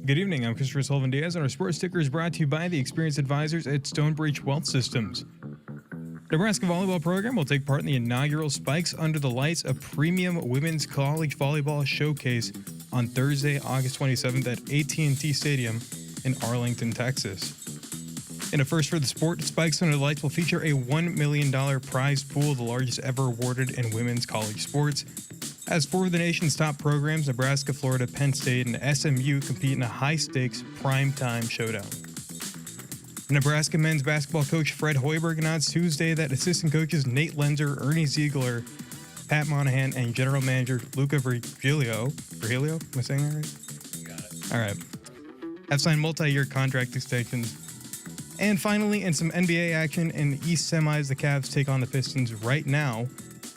Good evening, I'm Christopher Sullivan Diaz, and our sports sticker is brought to you by the experienced advisors at Stonebridge Wealth Systems. Nebraska volleyball program will take part in the inaugural Spikes Under the Lights, a premium women's college volleyball showcase on Thursday, August 27th at AT&T Stadium in Arlington, Texas. In a first for the sport, Spikes Under the Lights will feature a $1 million prize pool, the largest ever awarded in women's college sports. As four of the nation's top programs, Nebraska, Florida, Penn State, and SMU compete in a high-stakes primetime showdown. Nebraska men's basketball coach Fred Hoiberg announced Tuesday that assistant coaches Nate Lenzer, Ernie Ziegler, Pat Monahan, and general manager Luca Virgilio, am I saying that right? You got it. All right, have signed multi-year contract extensions. And finally, in some NBA action in the East semis, the Cavs take on the Pistons right now,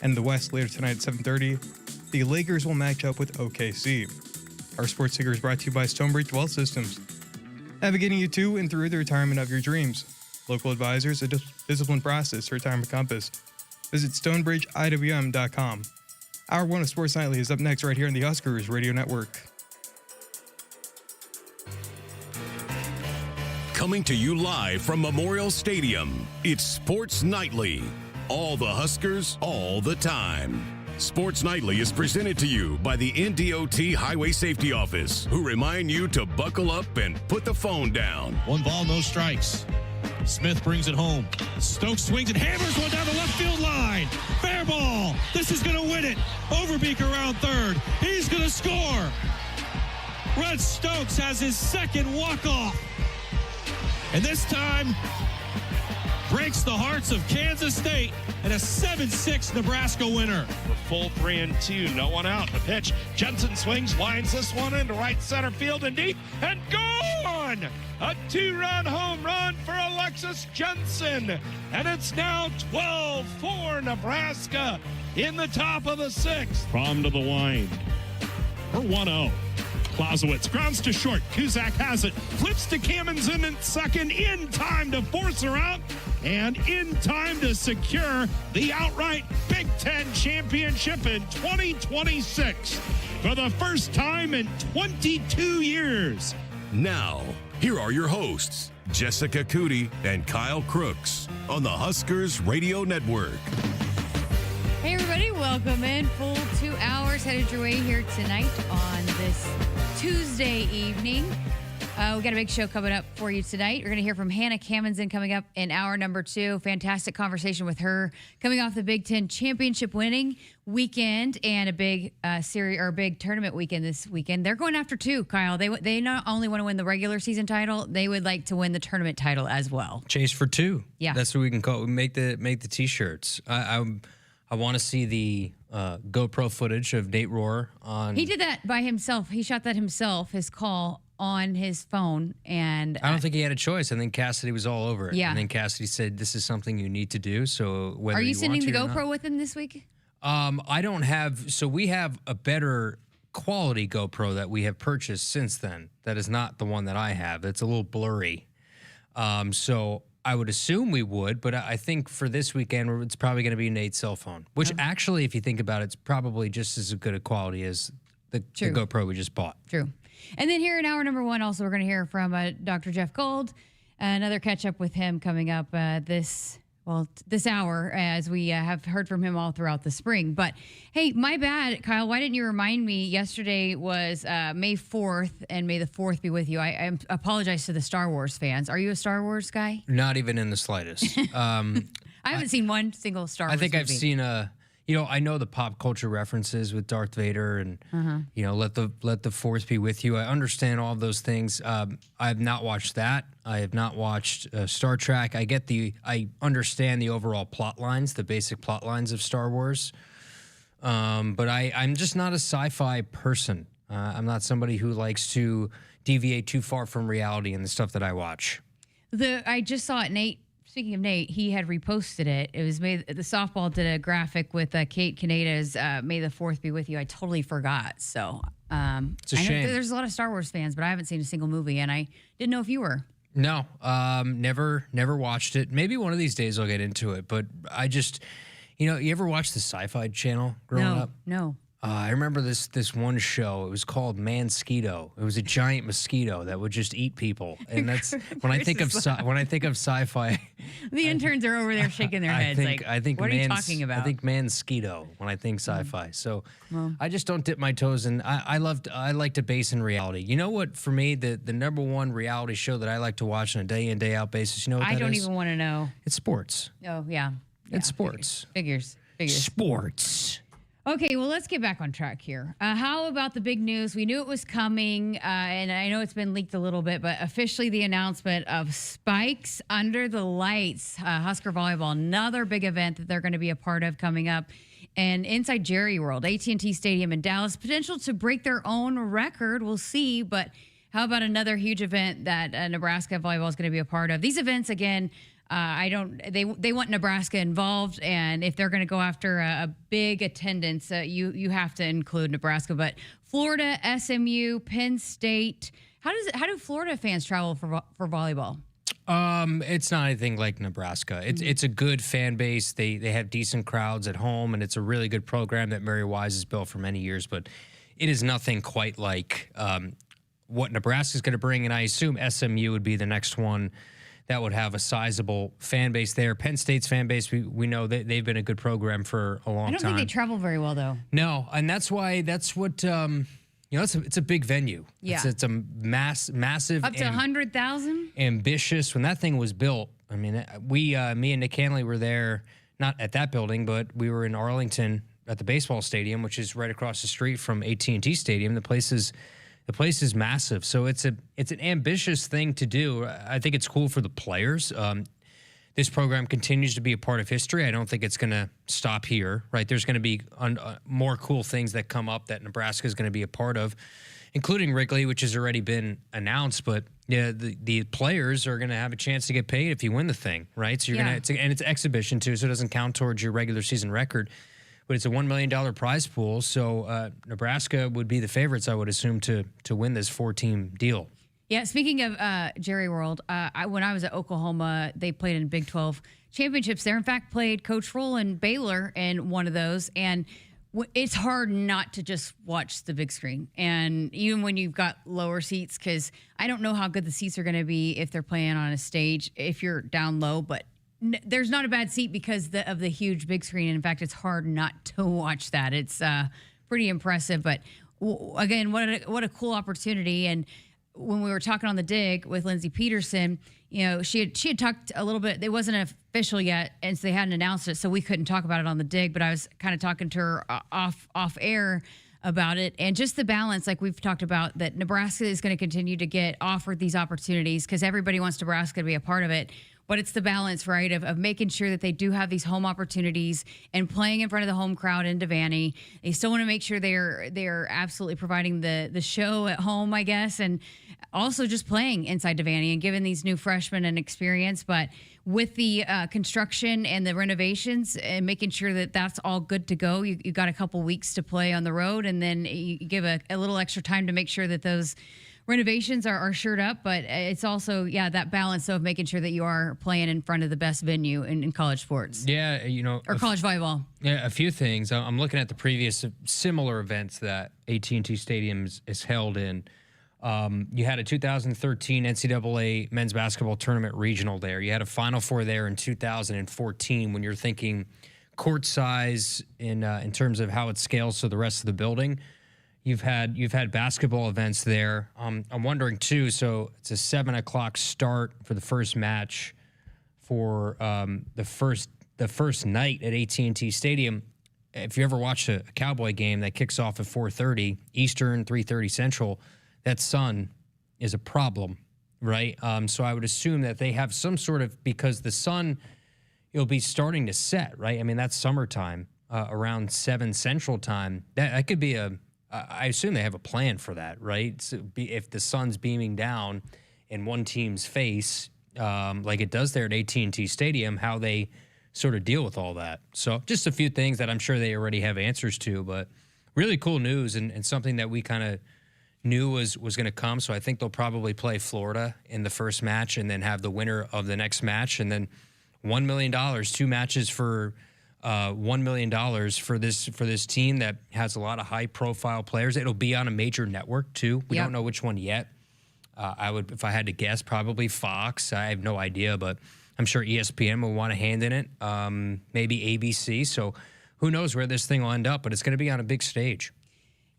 and the West later tonight at 7:30. The Lakers will match up with OKC. Our sports ticker is brought to you by Stonebridge Wealth Systems, navigating you to and through the retirement of your dreams. Local advisors, a disciplined process, retirement compass. Visit StonebridgeIWM.com. Hour 1 of Sports Nightly is up next right here on the Akrs Radio Network. Coming to you live from Memorial Stadium, it's Sports Nightly. All the Huskers, all the time. Sports Nightly is presented to you by the NDOT Highway Safety Office, who remind you to buckle up and put the phone down. 1 ball, no strikes. Smith brings it home. Stokes swings and hammers one down the left field line. Fair ball. This is going to win it. Overbeek around third. He's going to score. Red Stokes has his second walk-off. And this time, breaks the hearts of Kansas State and a 7-6 Nebraska winner. We're full 3-2, no one out. The pitch, Jensen swings, lines this one into right center field and deep, and gone! A 2-run home run for Alexis Jensen, and it's now 12-4 Nebraska in the top of the 6th. From to the line for 1-0. Clausewitz grounds to short. Kuzak has it. Flips to Camenzind in second. In time to force her out. And in time to secure the outright Big Ten championship in 2026. For the first time in 22 years. Now, here are your hosts, Jessica Coody and Kyle Crooks on the Huskers Radio Network. Hey everybody, welcome in. Full 2 hours headed your way here tonight on this Tuesday evening. We got a big show coming up for you tonight. We're going to hear from Hannah Camenzind coming up in hour number 2. Fantastic conversation with her coming off the Big Ten championship winning weekend and a big series or a big tournament weekend this weekend. They're going after 2, Kyle. They not only want to win the regular season title, they would like to win the tournament title as well. Chase for 2. Yeah, that's what we can call it. Make the t-shirts. I want to see the GoPro footage of Nate Rohr on. He did that by himself. He shot that himself, his call on his phone. And I don't think he had a choice. I think Cassidy was all over it. Yeah. And then Cassidy said, this is something you need to do. So whether are you sending the GoPro GoPro with him this week? I don't have. So we have a better quality GoPro that we have purchased since then. That is not the one that I have. It's a little blurry. So I would assume we would, but I think for this weekend, it's probably going to be Nate's cell phone, which actually, if you think about it, it's probably just as good a quality as the GoPro we just bought. True. And then here in hour number 1, also, we're going to hear from Dr. Jeff Gold. Another catch-up with him coming up this hour, as we have heard from him all throughout the spring. But, hey, my bad, Kyle. Why didn't you remind me? Yesterday was May 4th, and may the 4th be with you. I apologize to the Star Wars fans. Are you a Star Wars guy? Not even in the slightest. I haven't seen one single Star Wars movie. I've seen I know the pop culture references with Darth Vader and, let the Force be with you. I understand all of those things. I have not watched that. I have not watched Star Trek. I understand the overall plot lines, the basic plot lines of Star Wars. But I'm just not a sci-fi person. I'm not somebody who likes to deviate too far from reality in the stuff that I watch. I just saw it, Nate. Speaking of Nate, he had reposted it. It was the softball did a graphic with Kate Kaneda's May the 4th be with you. I totally forgot. So it's a shame. There's a lot of Star Wars fans, but I haven't seen a single movie, and I didn't know if you were. No, never watched it. Maybe one of these days I'll get into it, but I just, you ever watch the Sci-Fi Channel growing up? No. I remember this one show. It was called Mansquito. It was a giant mosquito that would just eat people. And that's when I think of sci-fi. The interns are over there shaking their heads. I think what are you talking about? I think Mansquito when I think sci-fi. So I just don't dip my toes in. I like to base in reality. You know what? For me, the number one reality show that I like to watch on a day in day out basis. You know what I that don't is? even want to know. It's sports. Oh yeah. It's sports. Figures. Sports. Okay, well, let's get back on track here. How about the big news? We knew it was coming, and I know it's been leaked a little bit, but officially the announcement of Spikes Under the Lights, Husker Volleyball, another big event that they're going to be a part of coming up. And inside Jerry World, AT&T Stadium in Dallas, potential to break their own record. We'll see, but how about another huge event that Nebraska Volleyball is going to be a part of? These events, again, they want Nebraska involved, and if they're going to go after a big attendance, you have to include Nebraska. But Florida, SMU, Penn State, how do Florida fans travel for volleyball? It's not anything like Nebraska. It's a good fan base. They have decent crowds at home, and it's a really good program that Mary Wise has built for many years. But it is nothing quite like what Nebraska's going to bring, and I assume SMU would be the next one that would have a sizable fan base there. Penn State's fan base, we know that they've been a good program for a long time. I don't think they travel very well, though. No, and that's what it's a big venue. Yeah. It's a massive. Up to 100,000? Ambitious. When that thing was built, I mean, me and Nick Hanley were there, not at that building, but we were in Arlington at the baseball stadium, which is right across the street from AT&T Stadium. The place is massive, so it's an ambitious thing to do. I think it's cool for the players. This program continues to be a part of history. I don't think it's going to stop here, right? There's going to be more cool things that come up that Nebraska is going to be a part of, including Wrigley, which has already been announced. But yeah, the players are going to have a chance to get paid if you win the thing, right? So you're going to, and it's exhibition too, so it doesn't count towards your regular season record. But it's a $1 million prize pool, so Nebraska would be the favorites, I would assume, to win this 4-team deal. Yeah, speaking of Jerry World, when I was at Oklahoma, they played in Big 12 championships there. In fact, played Coach Roland Baylor in one of those, and it's hard not to just watch the big screen. And even when you've got lower seats, because I don't know how good the seats are going to be if they're playing on a stage, if you're down low, but there's not a bad seat because of the huge big screen. In fact, it's hard not to watch that. It's pretty impressive. But again, what a cool opportunity. And when we were talking on the dig with Lindsey Peterson, you know, she had talked a little bit. It wasn't official yet, and so they hadn't announced it, so we couldn't talk about it on the dig. But I was kind of talking to her off air about it, and just the balance, like we've talked about, that Nebraska is going to continue to get offered these opportunities because everybody wants Nebraska to be a part of it. But it's the balance, right, of making sure that they do have these home opportunities and playing in front of the home crowd in Devaney. They still want to make sure they're absolutely providing the show at home, I guess, and also just playing inside Devaney and giving these new freshmen an experience. But with the construction and the renovations and making sure that that's all good to go, you got a couple weeks to play on the road, and then you give a little extra time to make sure that those renovations are shored up, but it's also, that balance of making sure that you are playing in front of the best venue in college sports. Yeah, or college volleyball. Yeah, a few things. I'm looking at the previous similar events that AT&T Stadium is held in. You had a 2013 NCAA men's basketball tournament regional there. You had a Final Four there in 2014. When you're thinking court size in terms of how it scales to the rest of the building, You've had basketball events there. I'm wondering too. So it's a 7:00 start for the first match for the first night at AT&T Stadium. If you ever watched a Cowboy game that kicks off at 4:30 Eastern, 3:30 Central, that sun is a problem, right? So I would assume that they have some sort of, because the sun, it'll be starting to set, right? I mean, that's summertime around 7 Central time. That could be I assume they have a plan for that, right? So if the sun's beaming down in one team's face, like it does there at AT&T Stadium, how they sort of deal with all that. So just a few things that I'm sure they already have answers to, but really cool news and something that we kind of knew was going to come. So I think they'll probably play Florida in the first match and then have the winner of the next match, and then $1 million, 2 matches for $1 million for this team that has a lot of high-profile players. It'll be on a major network too. We don't know which one yet. I would, if I had to guess, probably Fox. I have no idea, but I'm sure ESPN will want a hand in it. Maybe ABC. So who knows where this thing will end up? But it's going to be on a big stage.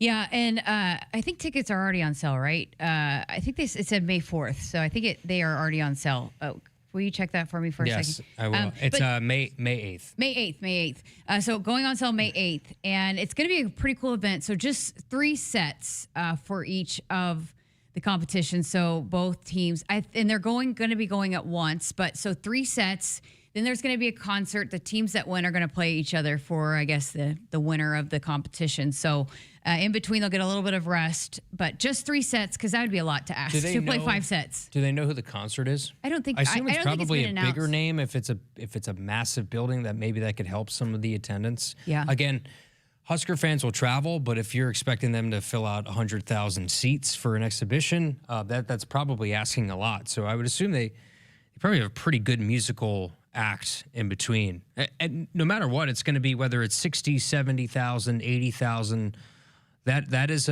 Yeah, and I think tickets are already on sale, right? I think it said May 4th, so I think they are already on sale. Oh, will you check that for me for a second? Yes, I will. It's May 8th. May 8th. So going on sale May 8th, and it's going to be a pretty cool event. So just 3 sets for each of the competition. So both teams, and they're going to be going at once, but so 3 sets. Then there's going to be a concert. The teams that win are going to play each other for, I guess, the winner of the competition. So in between, they'll get a little bit of rest, but just 3 sets because that would be a lot to ask to play 5 sets. Do they know who the concert is? I don't think. I assume it's probably a announced. bigger name if it's a massive building that maybe that could help some of the attendance. Yeah. Again, Husker fans will travel, but if you're expecting them to fill out 100,000 seats for an exhibition, that's probably asking a lot. So I would assume they probably have a pretty good musical act in between. And no matter what, it's going to be whether it's 60, 70,000, 80,000. That is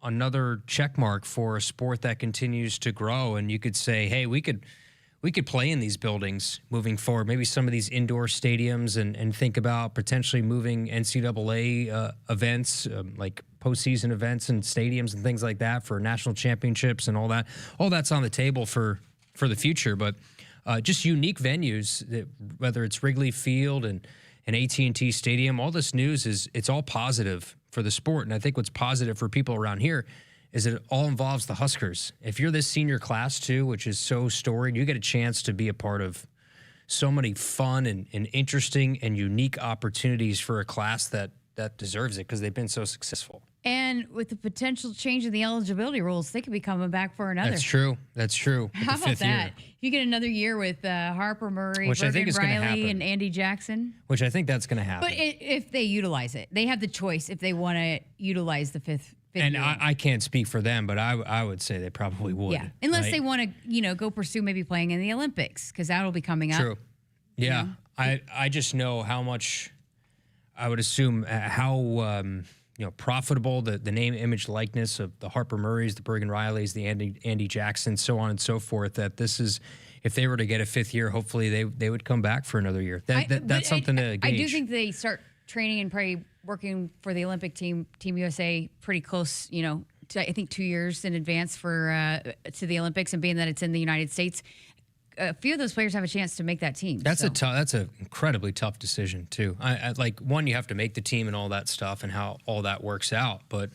another check mark for a sport that continues to grow. And you could say, hey, we could play in these buildings moving forward. Maybe some of these indoor stadiums and think about potentially moving NCAA events, like postseason events and stadiums and things like that for national championships and all that. All that's on the table for the future. But just unique venues, whether it's Wrigley Field and AT&T Stadium, all this news it's all positive for the sport. And I think what's positive for people around here is it all involves the Huskers. If you're this senior class too, which is so storied, you get a chance to be a part of so many fun and interesting and unique opportunities for a class that deserves it because they've been so successful. And with the potential change in the eligibility rules, they could be coming back for another. That's true. How about that? If you get another year with Harper Murray, Bergen Riley, and Andy Jackson. Which I think that's going to happen. But if they utilize it, they have the choice if they want to utilize the fifth and year. I can't speak for them, but I would say they probably would. Yeah, unless right? they want to, go pursue maybe playing in the Olympics because that'll be coming up. True. Yeah, I just know how much. I would assume how profitable the name, image, likeness of the Harper Murrays, the Bergen Rileys, the Andy Jacksons, so on and so forth. That this is, if they were to get a 5th year, hopefully they would come back for another year. That's something to gauge. I do think they start training and probably working for the Olympic team, Team USA, pretty close. I think 2 years in advance for to the Olympics, and being that it's in the United States. A few of those players have a chance to make that team. That's an incredibly tough decision too. I like one, you have to make the team and all that stuff and how all that works out. But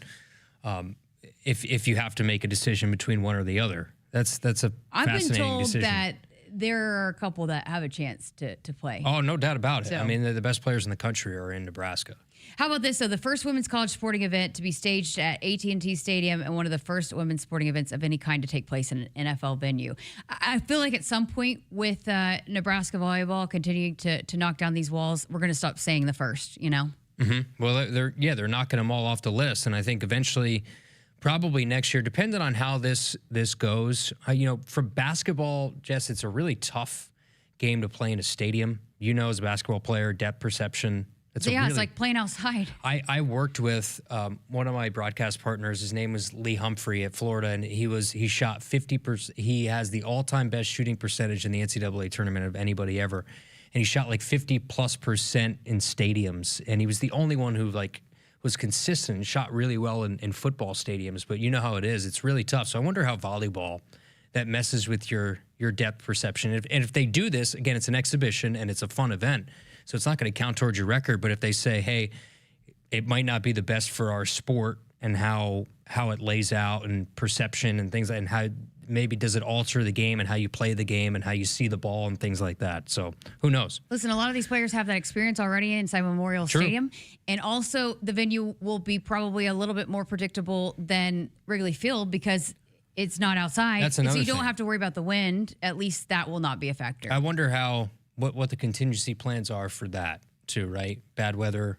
if you have to make a decision between one or the other, that's a fascinating decision. I've been told that there are a couple that have a chance to play. Oh, no doubt about it. So, I mean, the best players in the country are in Nebraska. How about this? So the first women's college sporting event to be staged at AT&T Stadium and one of the first women's sporting events of any kind to take place in an NFL venue. I feel like at some point with Nebraska volleyball continuing to knock down these walls, we're going to stop saying the first, Mm-hmm. Well, they're knocking them all off the list. And I think eventually, probably next year, depending on how this goes, for basketball, Jess, it's a really tough game to play in a stadium. As a basketball player, depth perception. It's like playing outside. I worked with one of my broadcast partners. His name was Lee Humphrey at Florida, and he shot 50%. He has the all-time best shooting percentage in the NCAA tournament of anybody ever, and he shot like 50+% in stadiums. And he was the only one who was consistent and shot really well in football stadiums. But you know how it is; it's really tough. So I wonder how volleyball that messes with your depth perception. And if they do this again, it's an exhibition and it's a fun event. So it's not going to count towards your record, but if they say, hey, it might not be the best for our sport and how it lays out and perception and things like that, and how maybe does it alter the game and how you play the game and how you see the ball and things like that. So who knows? Listen, a lot of these players have that experience already inside Memorial Stadium. And also the venue will be probably a little bit more predictable than Wrigley Field because it's not outside. That's another so you don't thing. have to worry about the wind. At least that will not be a factor. I wonder what the contingency plans are for that too, right? Bad weather,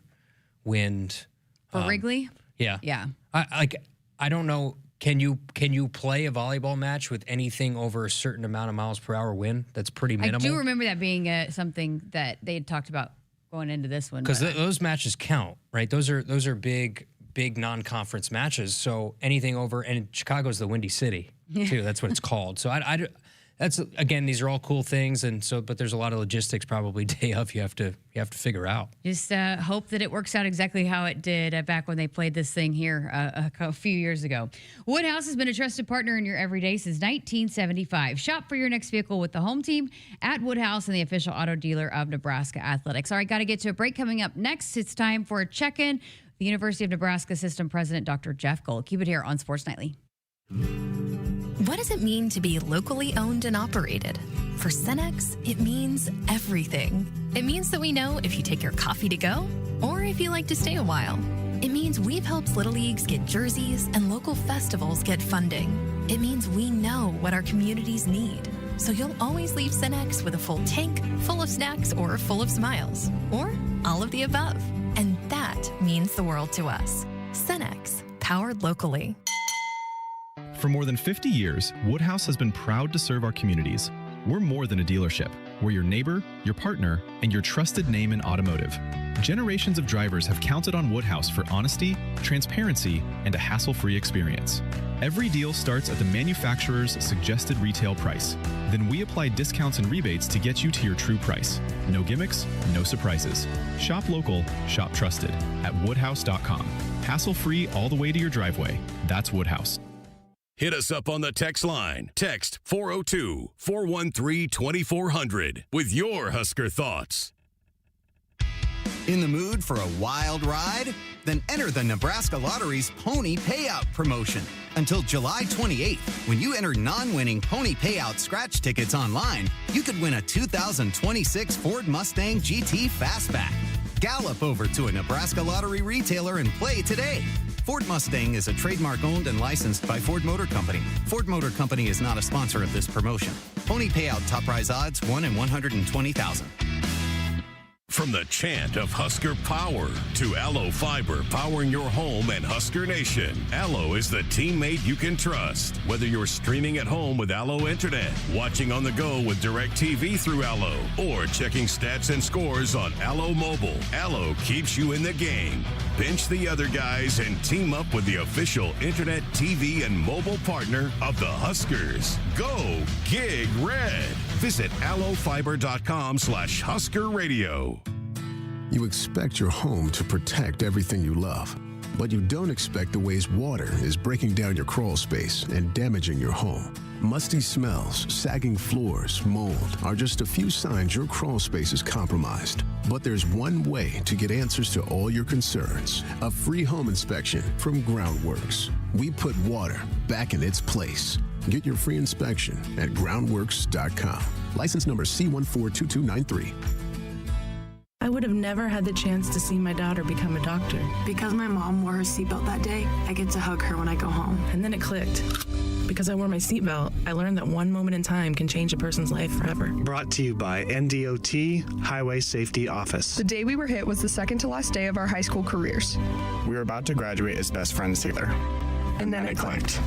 wind. For Wrigley? Yeah. Yeah. I don't know. Can you play a volleyball match with anything over a certain amount of miles per hour wind? That's pretty minimal. I do remember that being something that they had talked about going into this one. Because those matches count, right? Those are big non-conference matches. So anything over, and Chicago's the Windy City too. That's what it's called. So that's, again, these are all cool things, and so, but there's a lot of logistics probably day of you have to figure out. Just hope that it works out exactly how it did back when they played this thing here a few years ago. Woodhouse has been a trusted partner in your everyday since 1975. Shop for your next vehicle with the home team at Woodhouse and the official auto dealer of Nebraska Athletics. All right, got to get to a break. Coming up next, it's time for a check-in. The University of Nebraska System President, Dr. Jeff Gold. Keep it here on Sports Nightly. What does it mean to be locally owned and operated? For Cenex, it means everything. It means that we know if you take your coffee to go or if you like to stay a while. It means we've helped Little Leagues get jerseys and local festivals get funding. It means we know what our communities need. So you'll always leave Cenex with a full tank, full of snacks, or full of smiles. Or all of the above. And that means the world to us. Cenex, powered locally. For more than 50 years, Woodhouse has been proud to serve our communities. We're more than a dealership. We're your neighbor, your partner, and your trusted name in automotive. Generations of drivers have counted on Woodhouse for honesty, transparency, and a hassle-free experience. Every deal starts at the manufacturer's suggested retail price. Then we apply discounts and rebates to get you to your true price. No gimmicks, no surprises. Shop local, shop trusted at woodhouse.com. Hassle-free all the way to your driveway. That's Woodhouse. Hit us up on the text line. Text 402-413-2400 with your Husker thoughts. In the mood for a wild ride? Then enter the Nebraska Lottery's Pony Payout promotion. Until July 28th, when you enter non-winning Pony Payout scratch tickets online, you could win a 2026 Ford Mustang GT Fastback. Gallop over to a Nebraska Lottery retailer and play today. Ford Mustang is a trademark owned and licensed by Ford Motor Company. Ford Motor Company is not a sponsor of this promotion. Pony Payout top prize odds 1 in 120,000. From the chant of Husker power to Allo Fiber powering your home and Husker Nation, Allo is the teammate you can trust. Whether you're streaming at home with Allo Internet, watching on the go with DirecTV through Allo, or checking stats and scores on Allo Mobile, Allo keeps you in the game. Bench the other guys and team up with the official Internet, TV, and mobile partner of the Huskers. Go Gig Red. Visit allofiber.com/Husker Radio. You expect your home to protect everything you love, but you don't expect the ways water is breaking down your crawl space and damaging your home. Musty smells, sagging floors, mold are just a few signs your crawl space is compromised. But there's one way to get answers to all your concerns: a free home inspection from Groundworks. We put water back in its place. Get your free inspection at groundworks.com. License number C142293. I would have never had the chance to see my daughter become a doctor. Because my mom wore her seatbelt that day, I get to hug her when I go home. And then it clicked. Because I wore my seatbelt, I learned that one moment in time can change a person's life forever. Brought to you by NDOT Highway Safety Office. The day we were hit was the second to last day of our high school careers. We were about to graduate as best friends together. And then it clicked.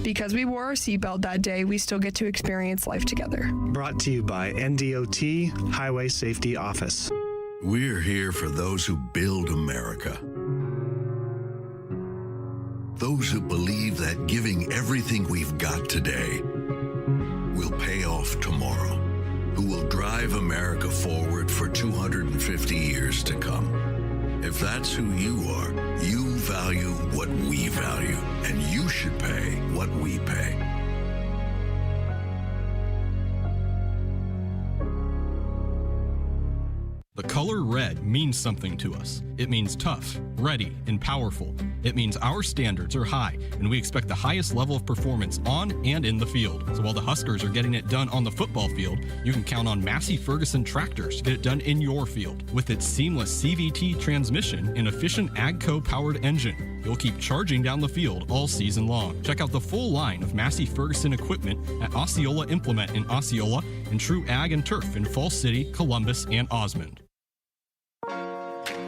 Because we wore our seatbelt that day, we still get to experience life together. Brought to you by NDOT Highway Safety Office. We're here for those who build America. Those who believe that giving everything we've got today will pay off tomorrow. Who will drive America forward for 250 years to come. If that's who you are, you value what we value, and you should pay what we pay. The color red means something to us. It means tough, ready, and powerful. It means our standards are high, and we expect the highest level of performance on and in the field. So while the Huskers are getting it done on the football field, you can count on Massey Ferguson tractors to get it done in your field. With its seamless CVT transmission and efficient AGCO-powered engine, you'll keep charging down the field all season long. Check out the full line of Massey Ferguson equipment at Osceola Implement in Osceola and True Ag and Turf in Falls City, Columbus, and Osmond.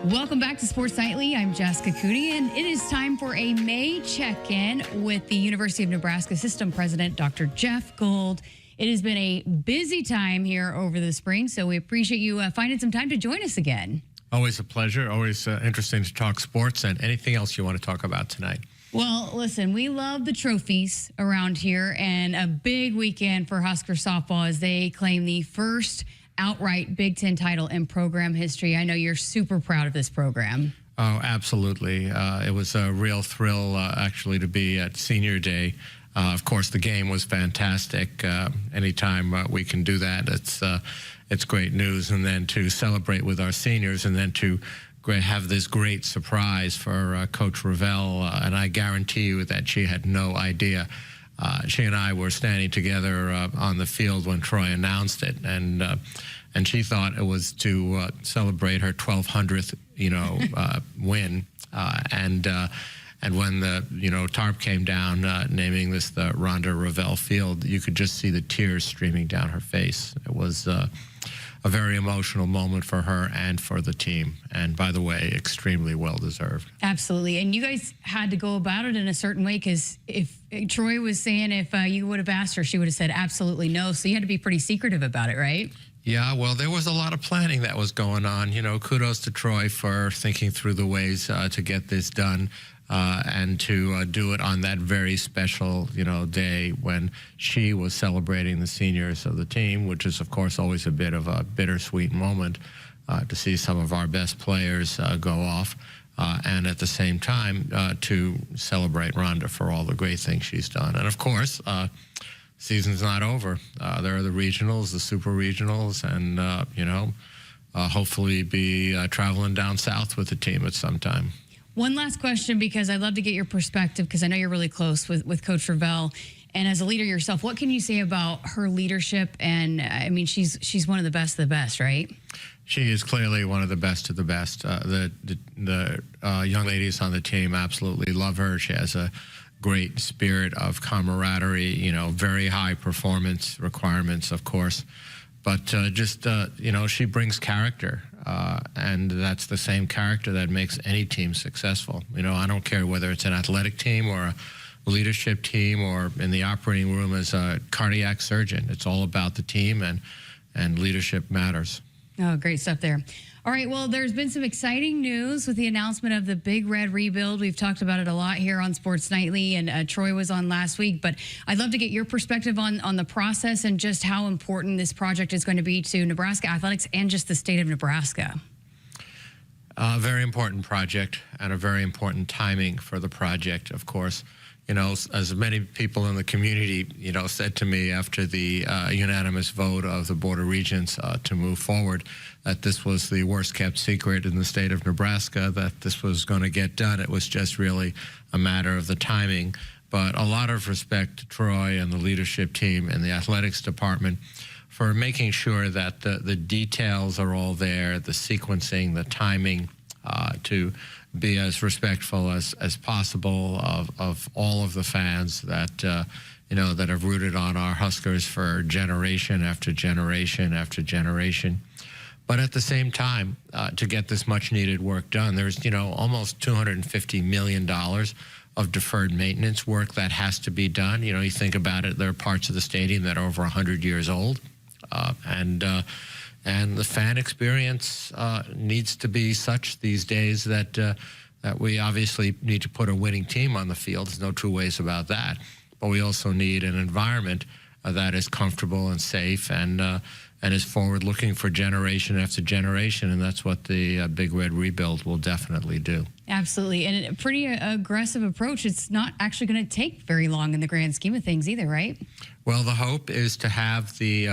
Welcome back to Sports Nightly. I'm Jessica Coody, and it is time for a May check-in with the University of Nebraska System President, Dr. Jeff Gold. It has been a busy time here over the spring, so we appreciate you finding some time to join us again. Always a pleasure. Always interesting to talk sports and anything else you want to talk about tonight. Well, listen, we love the trophies around here, and a big weekend for Husker softball as they claim the first outright Big Ten title in program history. I know you're super proud of this program. Oh, absolutely. It was a real thrill, actually, to be at Senior Day. Of course, the game was fantastic. Anytime we can do that, it's great news. And then to celebrate with our seniors, and then to have this great surprise for Coach Ravel. And I guarantee you that she had no idea. She and I were standing together on the field when Troy announced it, and she thought it was to celebrate her 1200th, win. And when the tarp came down, naming this the Rhonda Ravel Field, you could just see the tears streaming down her face. It was a very emotional moment for her and for the team. And by the way, extremely well deserved. Absolutely. And you guys had to go about it in a certain way, because if Troy was saying if you would have asked her, she would have said absolutely no. So you had to be pretty secretive about it, right? Yeah, well, there was a lot of planning that was going on. Kudos to Troy for thinking through the ways to get this done. And to do it on that very special, day when she was celebrating the seniors of the team, which is, of course, always a bit of a bittersweet moment to see some of our best players go off, and at the same time to celebrate Rhonda for all the great things she's done. And, of course, season's not over. There are the regionals, the super regionals, and, hopefully be traveling down south with the team at some time. One last question, because I'd love to get your perspective, because I know you're really close with Coach Ravel. And as a leader yourself, what can you say about her leadership? And, I mean, she's one of the best right? She is clearly one of the best of the best. The young ladies on the team absolutely love her. She has a great spirit of camaraderie, very high performance requirements, of course. But she brings character. And that's the same character that makes any team successful. I don't care whether it's an athletic team or a leadership team or in the operating room as a cardiac surgeon. It's all about the team, and leadership matters. Oh, great stuff there. All right, well, there's been some exciting news with the announcement of the Big Red rebuild. We've talked about it a lot here on Sports Nightly, and Troy was on last week. But I'd love to get your perspective on the process and just how important this project is going to be to Nebraska athletics and just the state of Nebraska. A very important project, and a very important timing for the project, of course. As many people in the community, said to me after the unanimous vote of the Board of Regents to move forward, that this was the worst kept secret in the state of Nebraska, that this was going to get done. It was just really a matter of the timing. But a lot of respect to Troy and the leadership team and the athletics department for making sure that the details are all there, the sequencing, the timing, to be as respectful as possible of all of the fans that that have rooted on our Huskers for generation after generation after generation. But at the same time, to get this much needed work done, there's almost $250 million of deferred maintenance work that has to be done. You think about it, there are parts of the stadium that are over 100 years old, and the fan experience needs to be such these days that we obviously need to put a winning team on the field. There's no two ways about that. But we also need an environment that is comfortable and safe and is forward-looking for generation after generation, and that's what the Big Red rebuild will definitely do. Absolutely, and a pretty aggressive approach. It's not actually going to take very long in the grand scheme of things either, right? Well, the hope is to have the,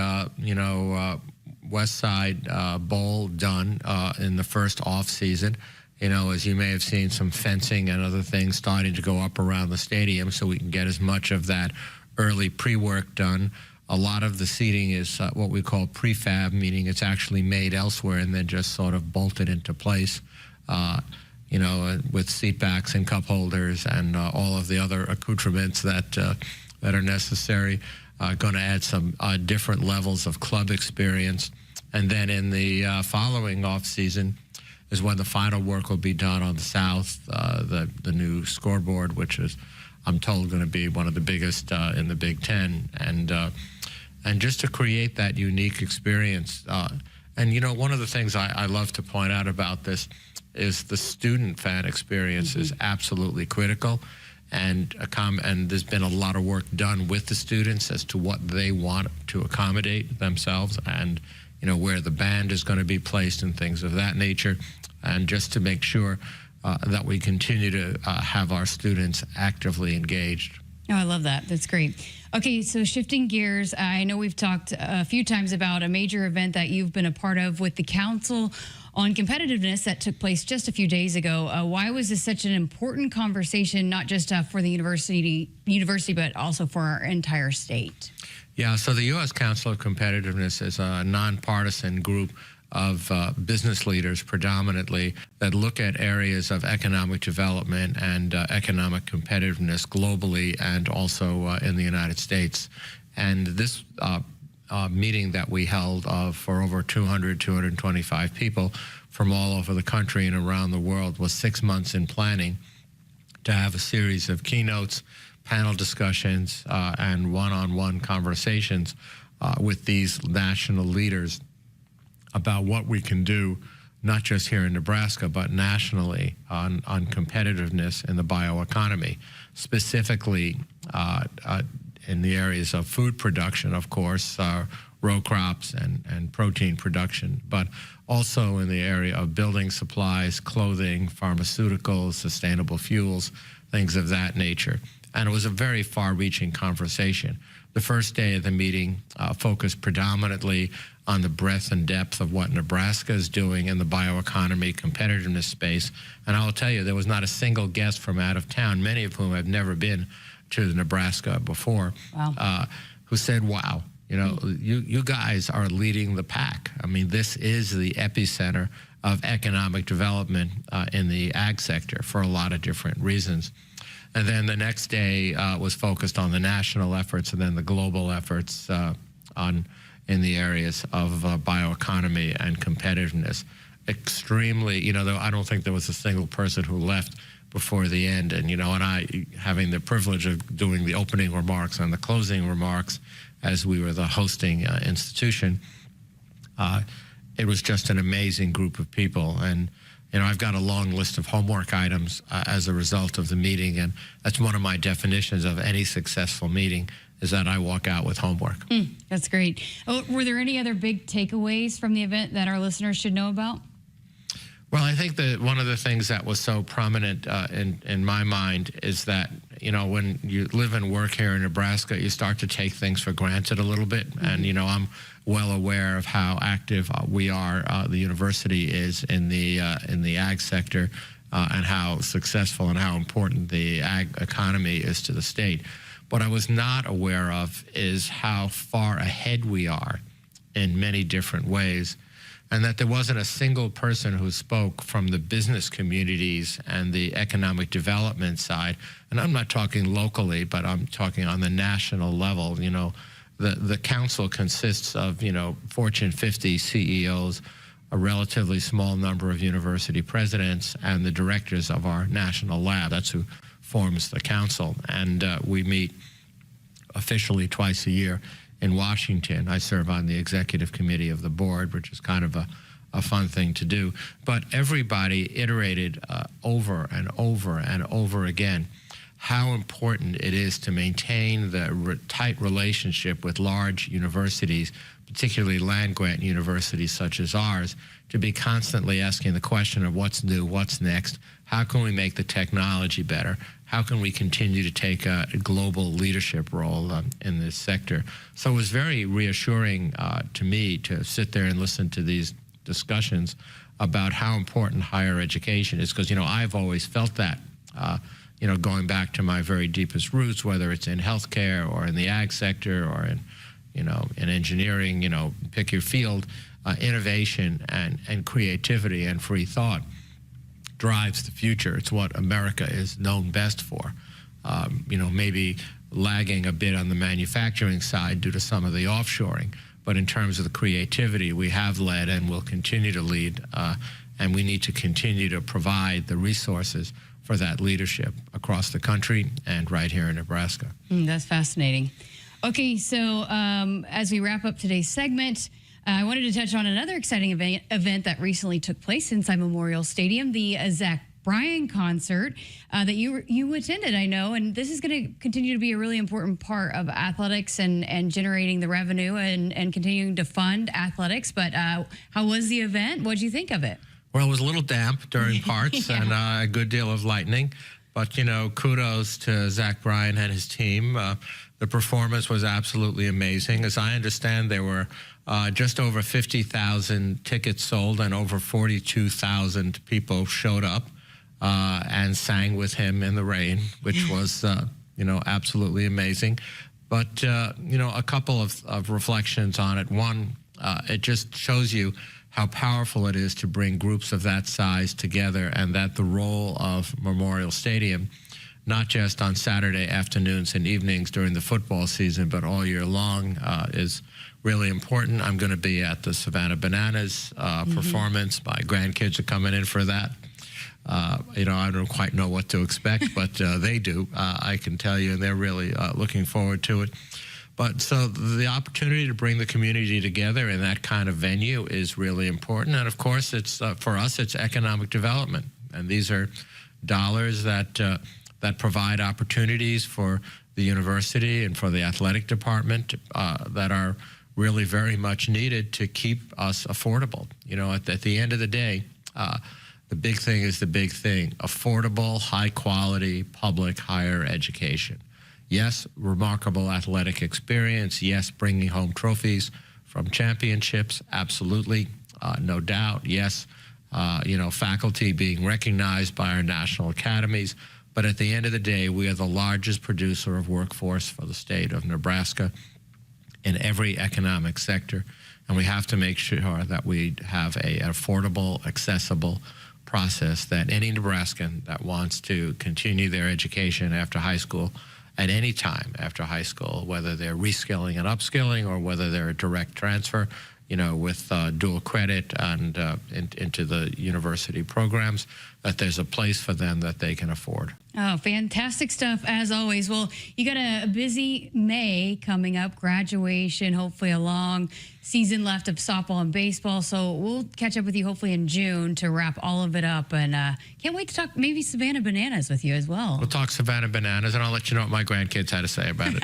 West Side Bowl done in the first off-season. As you may have seen, some fencing and other things starting to go up around the stadium so we can get as much of that early pre-work done. A lot of the seating is what we call prefab, meaning it's actually made elsewhere and then just sort of bolted into place, with seat backs and cup holders and all of the other accoutrements that are necessary. Going to add some different levels of club experience. And then in the following off-season is when the final work will be done on the south, the new scoreboard, which is, I'm told, going to be one of the biggest in the Big Ten. and just to create that unique experience. And, you know, one of the things I love to point out about this is the student fan experience is absolutely critical. And there's been a lot of work done with the students as to what they want to accommodate themselves and, you know, where the band is going to be placed and things of that nature. And just to make sure that we continue to have our students actively engaged. Oh, I love that. That's great. Okay, so shifting gears, I know we've talked a few times about a major event that you've been a part of with the Council on Competitiveness that took place just a few days ago. Why was this such an important conversation, not just for the university, but also for our entire state? Yeah, so the U.S. Council of Competitiveness is a nonpartisan group of business leaders predominantly that look at areas of economic development and economic competitiveness globally and also in the United States. And this meeting that we held for over 225 people from all over the country and around the world was 6 months in planning to have a series of keynotes, panel discussions, and one-on-one conversations with these national leaders about what we can do, not just here in Nebraska, but nationally on competitiveness in the bioeconomy, specifically in the areas of food production, of course, row crops and protein production, but also in the area of building supplies, clothing, pharmaceuticals, sustainable fuels, things of that nature. And it was a very far-reaching conversation. The first day of the meeting focused predominantly on the breadth and depth of what Nebraska is doing in the bioeconomy competitiveness space. And I will tell you, there was not a single guest from out of town, many of whom have never been to Nebraska before, who said, wow, you know, you guys are leading the pack. I mean, this is the epicenter of economic development in the ag sector for a lot of different reasons. And then the next day was focused on the national efforts and then the global efforts in the areas of bioeconomy and competitiveness. Extremely, you know, though I don't think there was a single person who left before the end. And, you know, and I, having the privilege of doing the opening remarks and the closing remarks as we were the hosting institution, it was just an amazing group of people. And, you know, I've got a long list of homework items as a result of the meeting, and that's one of my definitions of any successful meeting, is that I walk out with homework. That's great. Oh, were there any other big takeaways from the event that our listeners should know about? Well, I think that one of the things that was so prominent in my mind is that, you know, when you live and work here in Nebraska, you start to take things for granted a little bit. And, you know, I'm well aware of how active we are, the university is in the ag sector and how successful and how important the ag economy is to the state. What I was not aware of is how far ahead we are in many different ways, and that there wasn't a single person who spoke from the business communities and the economic development side. And I'm not talking locally, but I'm talking on the national level. You know, the council consists of, you know, Fortune 50 CEOs, a relatively small number of university presidents, and the directors of our national lab. That's who forms the council. And we meet officially twice a year in Washington. I serve on the executive committee of the board, which is kind of a fun thing to do. But everybody iterated over and over and over again how important it is to maintain the tight relationship with large universities, particularly land-grant universities such as ours, to be constantly asking the question of what's new, what's next, how can we make the technology better, how can we continue to take a global leadership role in this sector. So it was very reassuring to me to sit there and listen to these discussions about how important higher education is, because, you know, I've always felt that, you know, going back to my very deepest roots, whether it's in healthcare or in the ag sector or in, you know, in engineering, you know, pick your field, innovation and creativity and free thought drives the future. It's what America is known best for. You know, maybe lagging a bit on the manufacturing side due to some of the offshoring, but in terms of the creativity, we have led and will continue to lead, and we need to continue to provide the resources for that leadership across the country and right here in Nebraska. That's fascinating. Okay, so as we wrap up today's segment, I wanted to touch on another exciting event that recently took place inside Memorial Stadium, the Zach Bryan concert that you attended, I know, and this is going to continue to be a really important part of athletics and generating the revenue and continuing to fund athletics. But how was the event? What did you think of it? Well, it was a little damp during parts and a good deal of lightning. But, kudos to Zach Bryan and his team. The performance was absolutely amazing. As I understand, there were just over 50,000 tickets sold and over 42,000 people showed up and sang with him in the rain, which was, absolutely amazing. But, a couple of reflections on it. One, it just shows you how powerful it is to bring groups of that size together, and that the role of Memorial Stadium, not just on Saturday afternoons and evenings during the football season, but all year long, is really important. I'm going to be at the Savannah Bananas performance. My grandkids are coming in for that. I don't quite know what to expect, but they do, I can tell you, and they're really looking forward to it. But so the opportunity to bring the community together in that kind of venue is really important. And of course, it's for us, it's economic development. And these are dollars that provide opportunities for the university and for the athletic department that are really very much needed to keep us affordable. At the end of the day, the big thing is the big thing: affordable, high quality public higher education. Yes, remarkable athletic experience. Yes, bringing home trophies from championships. Absolutely, no doubt. Yes, faculty being recognized by our national academies. But at the end of the day, we are the largest producer of workforce for the state of Nebraska in every economic sector. And we have to make sure that we have an affordable, accessible process that any Nebraskan that wants to continue their education after high school, at any time after high school, whether they're reskilling and upskilling or whether they're a direct transfer, with dual credit and into the university programs, that there's a place for them that they can afford. Oh, fantastic stuff, as always. Well, you got a busy May coming up, graduation, hopefully a long season left of softball and baseball. So we'll catch up with you hopefully in June to wrap all of it up. And can't wait to talk maybe Savannah Bananas with you as well. We'll talk Savannah Bananas, and I'll let you know what my grandkids had to say about it.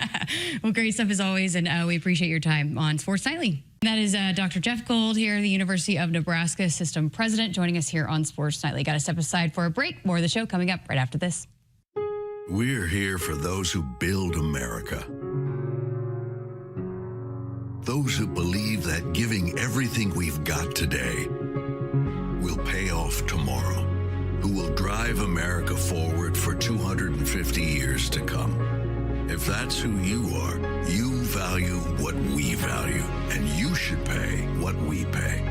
Well, great stuff as always, and we appreciate your time on Sports Nightly. That is Dr. Jeff Gold here, the University of Nebraska System President, joining us here on Sports Nightly. Got to step aside for a break. More of the show coming up right after this. We're here for those who build America. Those who believe that giving everything we've got today will pay off tomorrow. Who will drive America forward for 250 years to come. If that's who you are, you value what we value, and you should pay what we pay.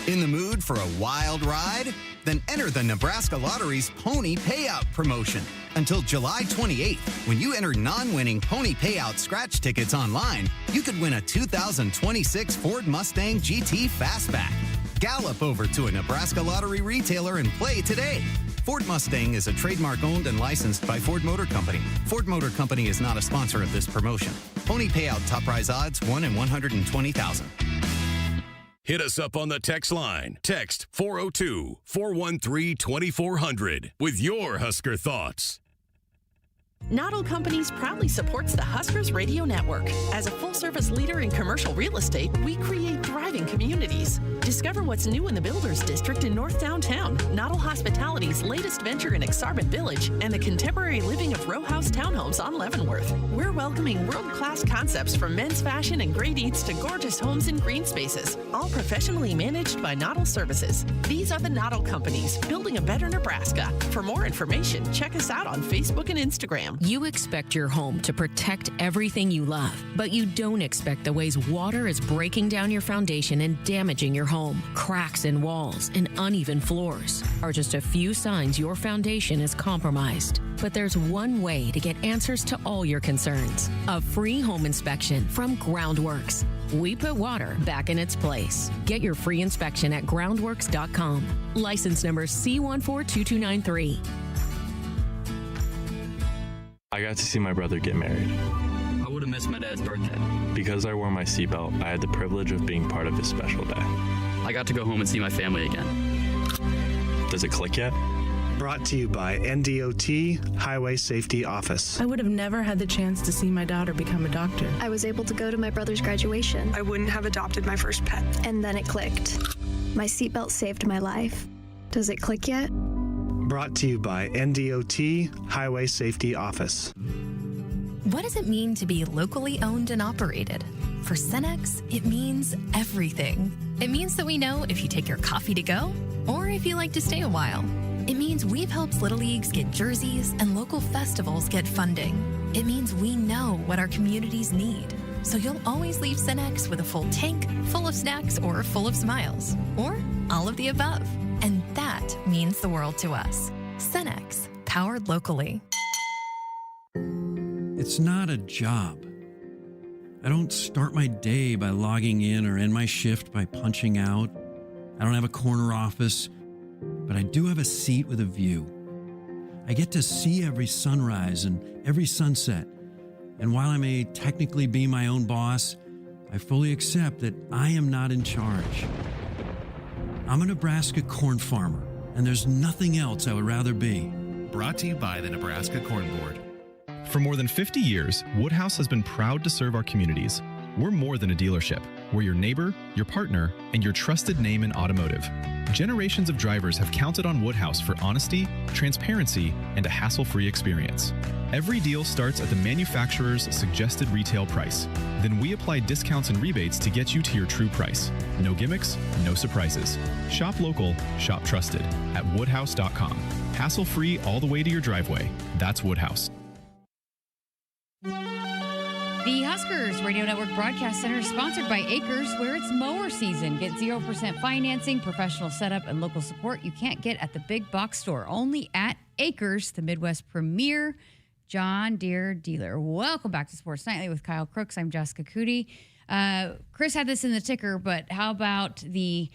In the mood for a wild ride? Then enter the Nebraska Lottery's Pony Payout promotion. Until July 28th, when you enter non-winning Pony Payout scratch tickets online, you could win a 2026 Ford Mustang GT Fastback. Gallop over to a Nebraska Lottery retailer and play today. Ford Mustang is a trademark owned and licensed by Ford Motor Company. Ford Motor Company is not a sponsor of this promotion. Pony Payout top prize odds 1 in 120,000. Hit us up on the text line. Text 402-413-2400 with your Husker thoughts. Noddle Companies proudly supports the Huskers Radio Network. As a full-service leader in commercial real estate, we create thriving communities. Discover what's new in the Builders District in North Downtown, Noddle Hospitality's latest venture in Akrs Village, and the contemporary living of row house townhomes on Leavenworth. We're welcoming world-class concepts from men's fashion and great eats to gorgeous homes and green spaces, all professionally managed by Noddle Services. These are the Noddle Companies, building a better Nebraska. For more information, check us out on Facebook and Instagram. You expect your home to protect everything you love, but you don't expect the ways water is breaking down your foundation and damaging your home. Cracks in walls and uneven floors are just a few signs your foundation is compromised. But there's one way to get answers to all your concerns: a free home inspection from Groundworks. We put water back in its place. Get your free inspection at groundworks.com. License number C142293. I got to see my brother get married. I would have missed my dad's birthday. Because I wore my seatbelt, I had the privilege of being part of this special day. I got to go home and see my family again. Does it click yet? Brought to you by NDOT Highway Safety Office. I would have never had the chance to see my daughter become a doctor. I was able to go to my brother's graduation. I wouldn't have adopted my first pet. And then it clicked. My seatbelt saved my life. Does it click yet? Brought to you by NDOT Highway Safety Office. What does it mean to be locally owned and operated? For Cenex, it means everything. It means that we know if you take your coffee to go or if you like to stay a while. It means we've helped Little Leagues get jerseys and local festivals get funding. It means we know what our communities need. So you'll always leave Cenex with a full tank, full of snacks, or full of smiles. Or all of the above. And that means the world to us. Cenex, powered locally. It's not a job. I don't start my day by logging in or end my shift by punching out. I don't have a corner office, but I do have a seat with a view. I get to see every sunrise and every sunset. And while I may technically be my own boss, I fully accept that I am not in charge. I'm a Nebraska corn farmer, and there's nothing else I would rather be. Brought to you by the Nebraska Corn Board. For more than 50 years, Woodhouse has been proud to serve our communities. We're more than a dealership. We're your neighbor, your partner, and your trusted name in automotive. Generations of drivers have counted on Woodhouse for honesty, transparency, and a hassle-free experience. Every deal starts at the manufacturer's suggested retail price. Then we apply discounts and rebates to get you to your true price. No gimmicks, no surprises. Shop local, shop trusted at woodhouse.com. Hassle-free all the way to your driveway. That's Woodhouse. The Huskers Radio Network Broadcast Center is sponsored by Akrs, where it's mower season. Get 0% financing, professional setup, and local support you can't get at the big box store. Only at Akrs, the Midwest premier John Deere dealer. Welcome back to Sports Nightly with Kyle Crooks. I'm Jessica Coody. Chris had this in the ticker, but how about the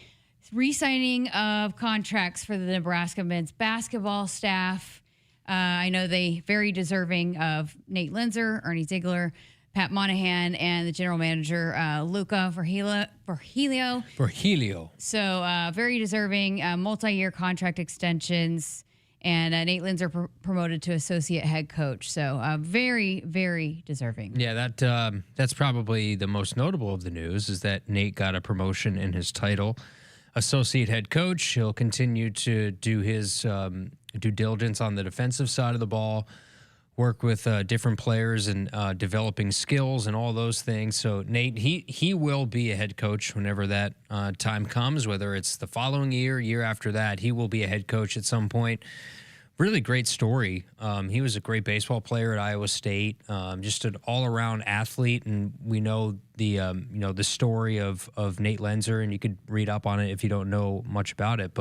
re-signing of contracts for the Nebraska men's basketball staff? I know they very deserving of Nate Linzer, Ernie Ziegler, Pat Monahan, and the general manager, Luca Virgilio. So very deserving, multi-year contract extensions, and Nate Linzer promoted to associate head coach. So very, very deserving. Yeah, that's probably the most notable of the news is that Nate got a promotion in his title. Associate head coach. He'll continue to do his due diligence on the defensive side of the ball, work with different players and developing skills and all those things. So Nate, he will be a head coach whenever that time comes, whether it's the following year after that. He will be a head coach at some point. Really great story. He was a great baseball player at Iowa State, just an all-around athlete, and we know the story of Nate Linzer, and you could read up on it if you don't know much about it.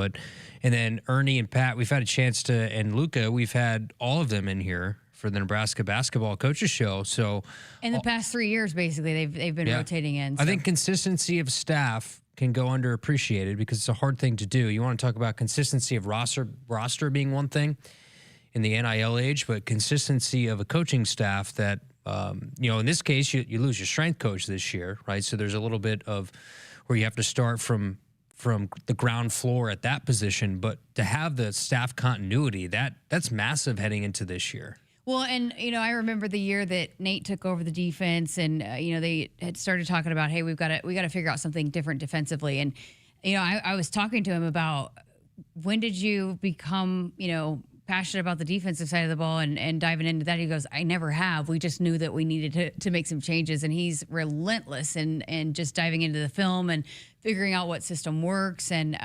And then Ernie and Pat, we've had a chance to, and Luca, we've had all of them in here for the Nebraska Basketball Coaches Show. So in the past 3 years, basically, they've been rotating in. So. I think consistency of staff can go underappreciated because it's a hard thing to do. You want to talk about consistency of roster being one thing in the NIL age, but consistency of a coaching staff that, in this case, you lose your strength coach this year, right? So there's a little bit of where you have to start from the ground floor at that position, but to have the staff continuity, that's massive heading into this year. Well, and, I remember the year that Nate took over the defense and, they had started talking about, hey, we got to figure out something different defensively. And, I was talking to him about when did you become, passionate about the defensive side of the ball and diving into that. He goes, I never have. We just knew that we needed to make some changes. And he's relentless and just diving into the film and figuring out what system works. And,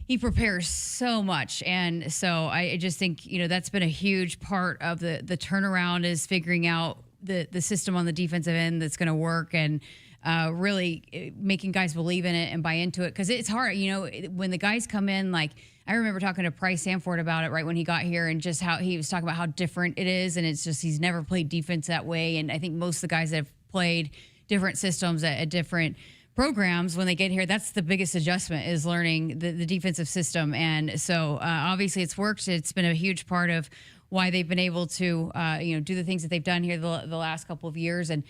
he prepares so much. And so I just think, that's been a huge part of the turnaround is figuring out the system on the defensive end that's going to work and really making guys believe in it and buy into it. Because it's hard, when the guys come in, like I remember talking to Price Sanford about it right when he got here and just how he was talking about how different it is. And it's just he's never played defense that way. And I think most of the guys that have played different systems at different programs when they get here. That's the biggest adjustment, is learning the defensive system. And so obviously it's worked. It's been a huge part of why they've been able to, do the things that they've done here the last couple of years. And,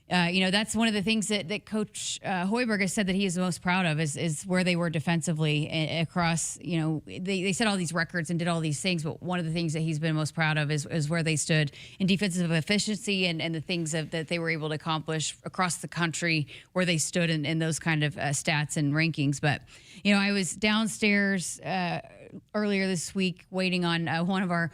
that's one of the things that Coach Hoiberg has said that he is the most proud of is where they were defensively across, they set all these records and did all these things. But one of the things that he's been most proud of is where they stood in defensive efficiency and the things that they were able to accomplish across the country, where they stood in those kind of stats and rankings. But, I was downstairs earlier this week waiting on we're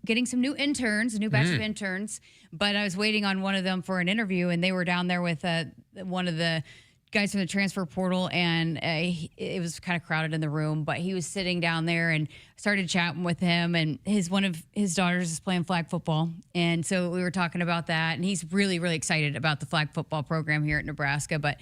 getting some new interns, a new batch of interns, but I was waiting on one of them for an interview, and they were down there with one of the guys from the transfer portal, and it was kind of crowded in the room, but he was sitting down there and started chatting with him, and one of his daughters is playing flag football, and so we were talking about that, and he's really, really excited about the flag football program here at Nebraska. But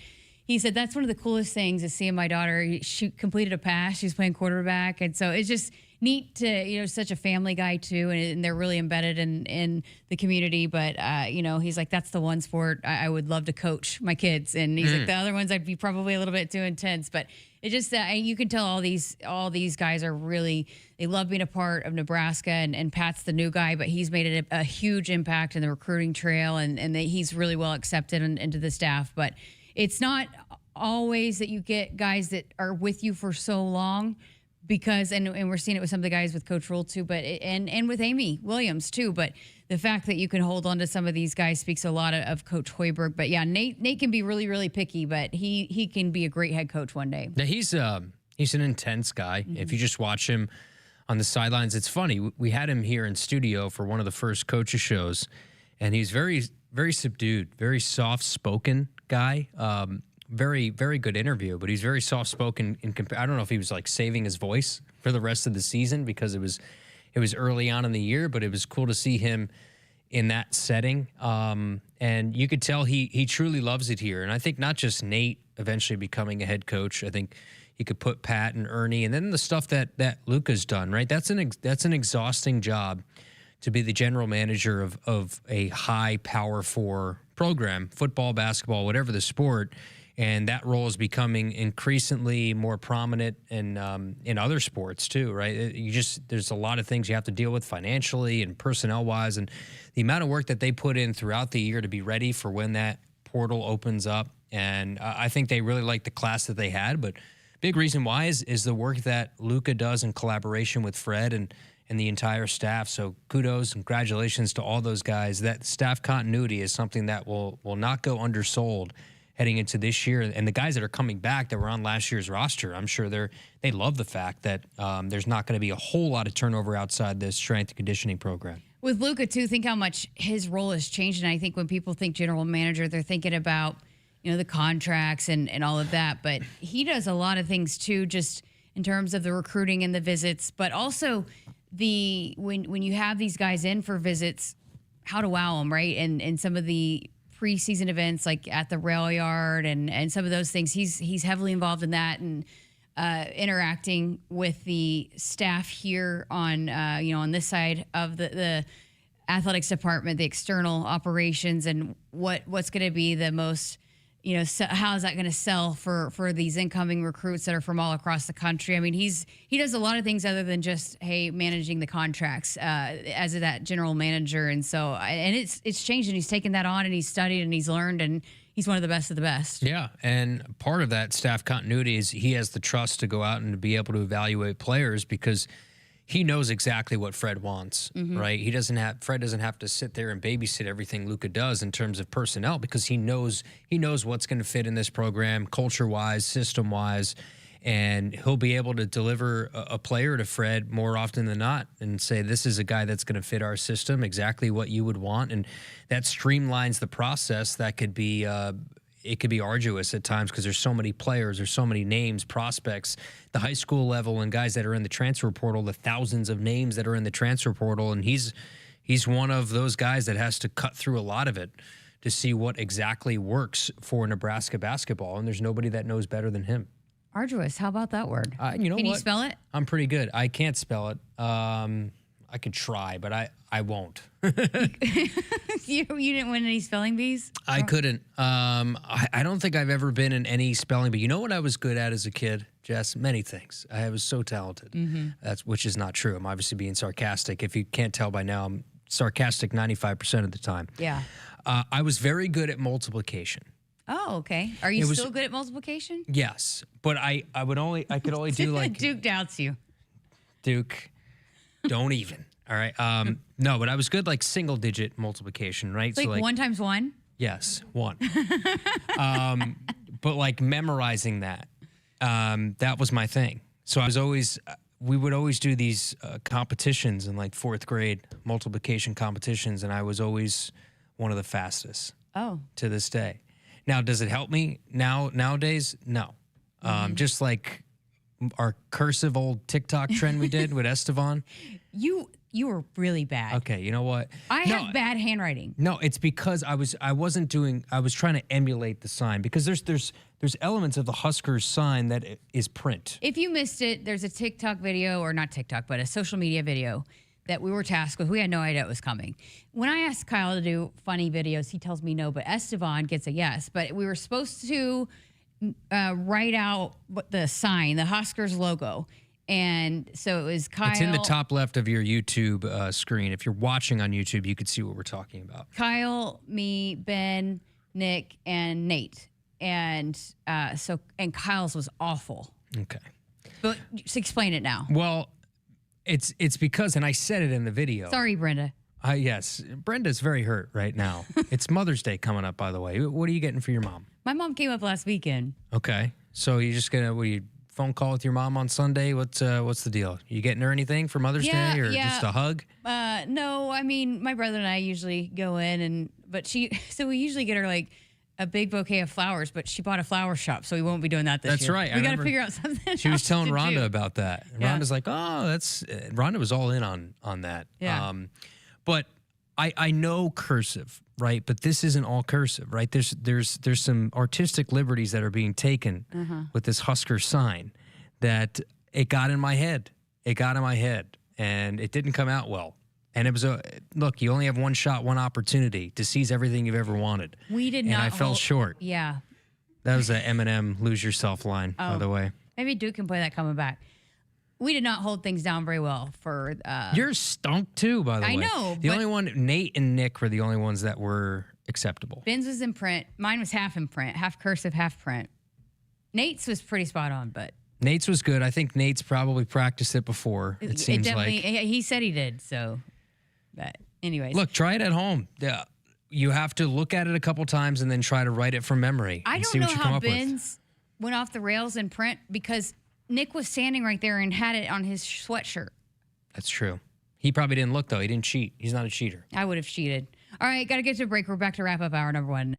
he said that's one of the coolest things is seeing my daughter. She completed a pass. She's playing quarterback. And so it's just neat to, such a family guy too. And they're really embedded in the community. But, he's like, that's the one sport I would love to coach my kids. And he's like, the other ones I'd be probably a little bit too intense. But it just, you can tell all these guys are really, they love being a part of Nebraska. And Pat's the new guy, but he's made it a huge impact in the recruiting trail. And he's really well accepted into the staff. But it's not always that you get guys that are with you for so long, because and we're seeing it with some of the guys with Coach Rule too, but and with Amy Williams too. But the fact that you can hold on to some of these guys speaks a lot of Coach Hoiberg. But yeah, Nate can be really, really picky, but he can be a great head coach one day. Now he's an intense guy. If you just watch him on the sidelines, it's funny. We had him here in studio for one of the first coaches shows, and he's very, very subdued, very soft-spoken guy. Very, very good interview, but he's very soft-spoken. I don't know if he was like saving his voice for the rest of the season because it was early on in the year, but it was cool to see him in that setting. And you could tell he truly loves it here. And I think not just Nate eventually becoming a head coach. I think you could put Pat and Ernie, and then the stuff that Luca's done, right? That's an exhausting job to be the general manager of a high Power 4 program, football, basketball, whatever the sport. And that role is becoming increasingly more prominent in other sports too, right? There's a lot of things you have to deal with financially and personnel-wise, and the amount of work that they put in throughout the year to be ready for when that portal opens up. And I think they really like the class that they had, but big reason why is the work that Luca does in collaboration with Fred and the entire staff. So kudos and congratulations to all those guys. That staff continuity is something that will not go undersold heading into this year. And the guys that are coming back that were on last year's roster, I'm sure they love the fact that there's not going to be a whole lot of turnover outside this strength and conditioning program. With Luca, too, think how much his role has changed. And I think when people think general manager, they're thinking about, the contracts and all of that. But he does a lot of things, too, just in terms of the recruiting and the visits. But also when you have these guys in for visits, how to wow them, right? And some of the preseason events like at the rail yard and some of those things, he's heavily involved in that and interacting with the staff here on on this side of the athletics department, the external operations, and what's going to be the most, how is that going to sell for these incoming recruits that are from all across the country. I mean, he does a lot of things other than just managing the contracts as that general manager, and so it's changed, and he's taken that on, and he's studied, and he's learned, and he's one of the best of the best. Yeah, and part of that staff continuity is he has the trust to go out and to be able to evaluate players because he knows exactly what Fred wants, right? Fred doesn't have to sit there and babysit everything Luca does in terms of personnel because he knows what's going to fit in this program, culture-wise, system-wise, and he'll be able to deliver a player to Fred more often than not and say, this is a guy that's going to fit our system, exactly what you would want, and that streamlines the process. That could be it could be arduous at times because there's so many players, there's so many names, prospects, the high school level, and guys that are in the transfer portal, the thousands of names that are in the transfer portal, and he's one of those guys that has to cut through a lot of it to see what exactly works for Nebraska basketball, and there's nobody that knows better than him. Arduous, how about that word? Can you spell it? I'm pretty good. I can't spell it. I could try, but I won't. You didn't win any spelling bees? I couldn't. I don't think I've ever been in any spelling bee. You know what I was good at as a kid, Jess? Many things. I was so talented. Which is not true. I'm obviously being sarcastic. If you can't tell by now, I'm sarcastic 95% of the time. Yeah. I was very good at multiplication. Oh, okay. Are you still good at multiplication? Yes, but I could only do like Duke doubts you. Duke, don't even. All right. No, but I was good like single digit multiplication, right? Like 1 times 1? Yes, 1. But like memorizing that, that was my thing. So we would always do these competitions in like 4th grade, multiplication competitions, and I was always one of the fastest. Oh. To this day. Now, does it help me nowadays? No. Just like our cursive old TikTok trend we did with Estevan. You were really bad. Okay, you know what? I have bad handwriting. No, it's because I was trying to emulate the sign, because there's elements of the Huskers sign that is print. If you missed it, there's a TikTok video, or not TikTok, but a social media video that we were tasked with. We had no idea it was coming. When I asked Kyle to do funny videos, he tells me no, but Estevan gets a yes. But we were supposed to write out the sign, the Huskers logo. And so it was Kyle. It's in the top left of your YouTube screen. If you're watching on YouTube, you could see what we're talking about. Kyle, me, Ben, Nick, and Nate. And Kyle's was awful. Okay. But just explain it now. Well, it's because, and I said it in the video. Sorry, Brenda. Yes, Brenda's very hurt right now. It's Mother's Day coming up, by the way. What are you getting for your mom? My mom came up last weekend. Okay, so you're just gonna phone call with your mom on Sunday? What's the deal? You getting her anything for Mother's Day, or just a hug? No, I mean, my brother and I usually go in, so we usually get her like a big bouquet of flowers, but she bought a flower shop, so we won't be doing that this year. That's right. We got to figure out something. She was telling Rhonda about that. Yeah. Rhonda's like, Rhonda was all in on that. Yeah. But I know cursive, right? But this isn't all cursive, right? There's some artistic liberties that are being taken with this Husker sign that it got in my head. And it didn't come out well. And it was look, you only have one shot, one opportunity to seize everything you've ever wanted. We did not. And I fell short. Yeah. That was an Eminem "Lose Yourself" line, by the way. Maybe Duke can play that coming back. We did not hold things down very well for. Yours stunk too, by the way. I know. The only one, Nate and Nick, were the only ones that were acceptable. Ben's was in print. Mine was half in print, half cursive, half print. Nate's was pretty spot on, but. Nate's was good. I think Nate's probably practiced it before. It seems like. He said he did. So, but anyways. Look, try it at home. Yeah, you have to look at it a couple times and then try to write it from memory. I don't know how Ben's went off the rails in print, because Nick was standing right there and had it on his sweatshirt. That's true. He probably didn't look, though. He didn't cheat. He's not a cheater. I would have cheated. All right, got to get to a break. We're back to wrap up hour number 1.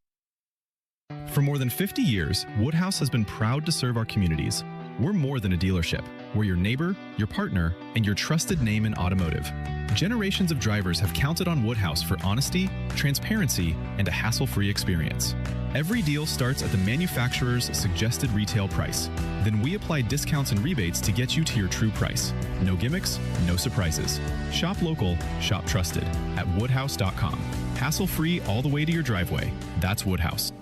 For more than 50 years, Woodhouse has been proud to serve our communities. We're more than a dealership. We're your neighbor, your partner, and your trusted name in automotive. Generations of drivers have counted on Woodhouse for honesty, transparency, and a hassle-free experience. Every deal starts at the manufacturer's suggested retail price. Then we apply discounts and rebates to get you to your true price. No gimmicks, no surprises. Shop local, shop trusted at woodhouse.com. Hassle-free all the way to your driveway. That's Woodhouse.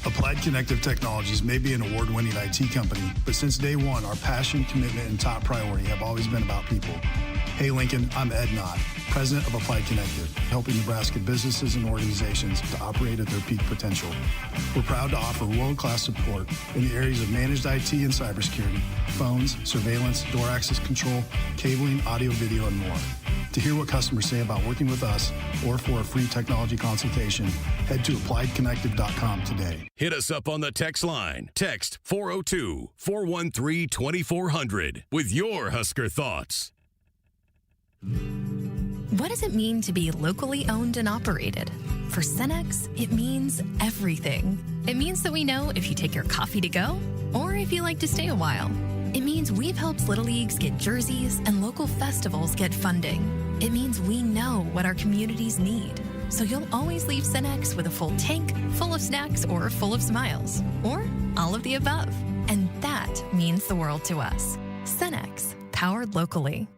Applied Connective Technologies may be an award-winning IT company, but since day one, our passion, commitment, and top priority have always been about people. Hey Lincoln, I'm Ed Knott, President of Applied Connective, helping Nebraska businesses and organizations to operate at their peak potential. We're proud to offer world-class support in the areas of managed IT and cybersecurity, phones, surveillance, door access control, cabling, audio, video, and more. To hear what customers say about working with us or for a free technology consultation, head to appliedconnective.com today. Hit us up on the text line. Text 402-413-2400 with your Husker thoughts. What does it mean to be locally owned and operated? For Cenex, it means everything. It means that we know if you take your coffee to go or if you like to stay a while. It means we've helped Little Leagues get jerseys and local festivals get funding. It means we know what our communities need. So you'll always leave Cenex with a full tank, full of snacks, or full of smiles. Or all of the above. And that means the world to us. Cenex, powered locally.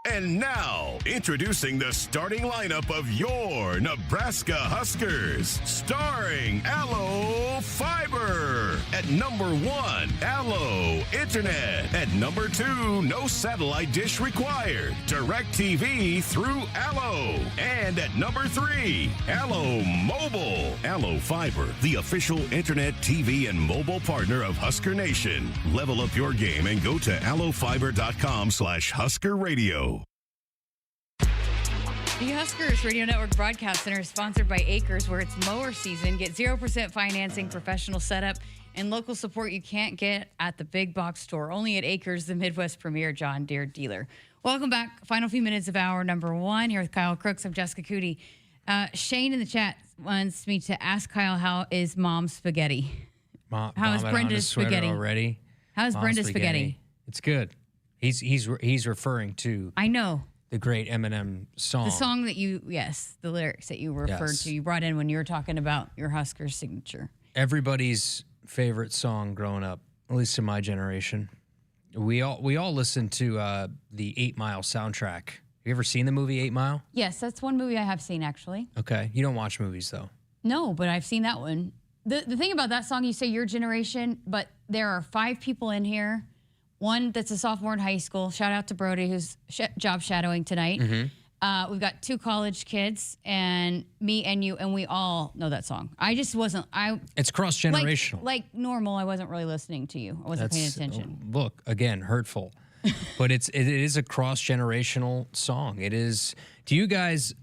And now, introducing the starting lineup of your Nebraska Huskers. Starring Allo Fiber. At number 1, Allo Internet. At number 2, no satellite dish required. DirecTV through Allo. And at number 3, Allo Mobile. Allo Fiber, the official internet, TV, and mobile partner of Husker Nation. Level up your game and go to allofiber.com/Husker Radio. The Huskers Radio Network Broadcast Center is sponsored by Akrs, where it's mower season. Get 0% financing, professional setup, and local support you can't get at the big box store. Only at Akrs, the Midwest premier John Deere dealer. Welcome back. Final few minutes of hour number 1 here with Kyle Crooks. I'm Jessica Coody. Shane in the chat wants me to ask Kyle, how is mom's spaghetti? How is Brenda's spaghetti already? How's Brenda's spaghetti? It's good. He's referring to. I know. The great Eminem song. The song that the lyrics that you referred to, you brought in when you were talking about your Husker signature. Everybody's favorite song growing up, at least in my generation. We all listened to the 8 Mile soundtrack. You ever seen the movie 8 Mile? Yes, that's one movie I have seen, actually. Okay. You don't watch movies, though. No, but I've seen that one. The thing about that song, you say your generation, but there are 5 people in here. One that's a sophomore in high school. Shout out to Brody, who's job shadowing tonight. Mm-hmm. We've got 2 college kids, and me and you, and we all know that song. I just wasn't. It's cross-generational. Like normal, I wasn't really listening to you. I wasn't paying attention. Look, again, hurtful. But it is a cross-generational song. It is. Do you guys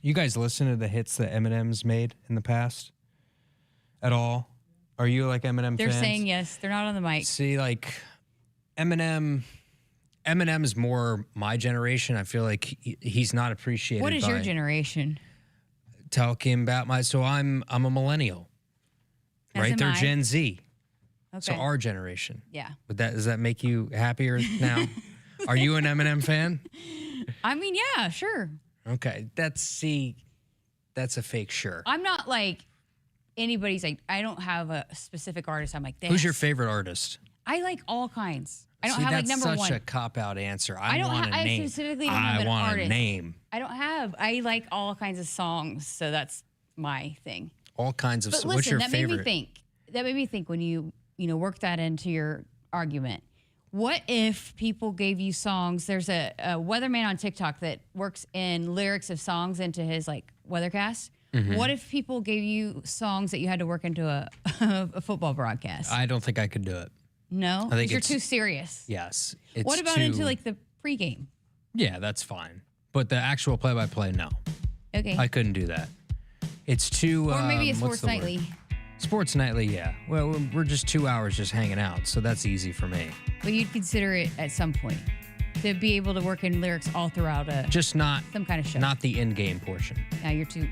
listen to the hits that Eminem's made in the past at all? Are you like Eminem They're fans? saying yes. They're not on the mic. See, like Eminem's more my generation. I feel like he's not appreciated. What is your generation? Talking about so I'm a millennial. Right? They're Gen Z. Okay. So our generation. Yeah. But does that make you happier now? Are you an Eminem fan? I mean, yeah, sure. Okay. That's a fake sure. I'm not like anybody's like, I don't have a specific artist. I'm like, who's your favorite artist? I like all kinds. I don't have like number one. That's such a cop-out answer. I want a name. I specifically don't have an artist. I want a name. I like all kinds of songs, so that's my thing. All kinds of songs. Listen, what's your that favorite? That made me think when you work that into your argument. What if people gave you songs? There's a weatherman on TikTok that works in lyrics of songs into his like weathercast. Mm-hmm. What if people gave you songs that you had to work into a football broadcast? I don't think I could do it. No? I think you're too serious. Yes. What about into like the pregame? Yeah, that's fine. But the actual play-by-play, no. Okay. I couldn't do that. It's too... Or maybe a Sports Nightly. Sports Nightly, yeah. Well, we're just 2 hours just hanging out, so that's easy for me. But you'd consider it at some point to be able to work in lyrics all throughout just not some kind of show. Not the in-game portion. Yeah, you're too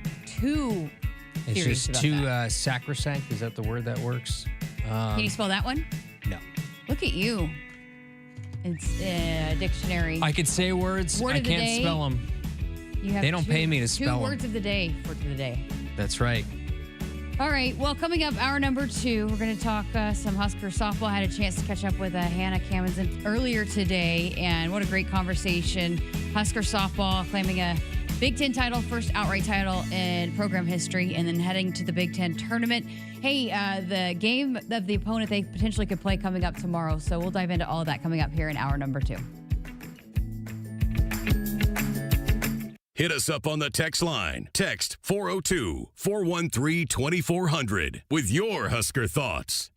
it's serious just too sacrosanct. Is that the word that works? Can you spell that one? No. Look at you. It's a dictionary. I could say words. I can't spell them. They don't pay me to spell them. 2 words of the day for today. That's right. All right. Well, coming up, hour number 2, we're going to talk some Husker softball. I had a chance to catch up with Hannah Camenzind earlier today, and what a great conversation. Husker softball claiming a Big Ten title, first outright title in program history, and then heading to the Big Ten tournament. Hey, the game of the opponent they potentially could play coming up tomorrow, so we'll dive into all of that coming up here in hour number 2. Hit us up on the text line. Text 402-413-2400 with your Husker thoughts.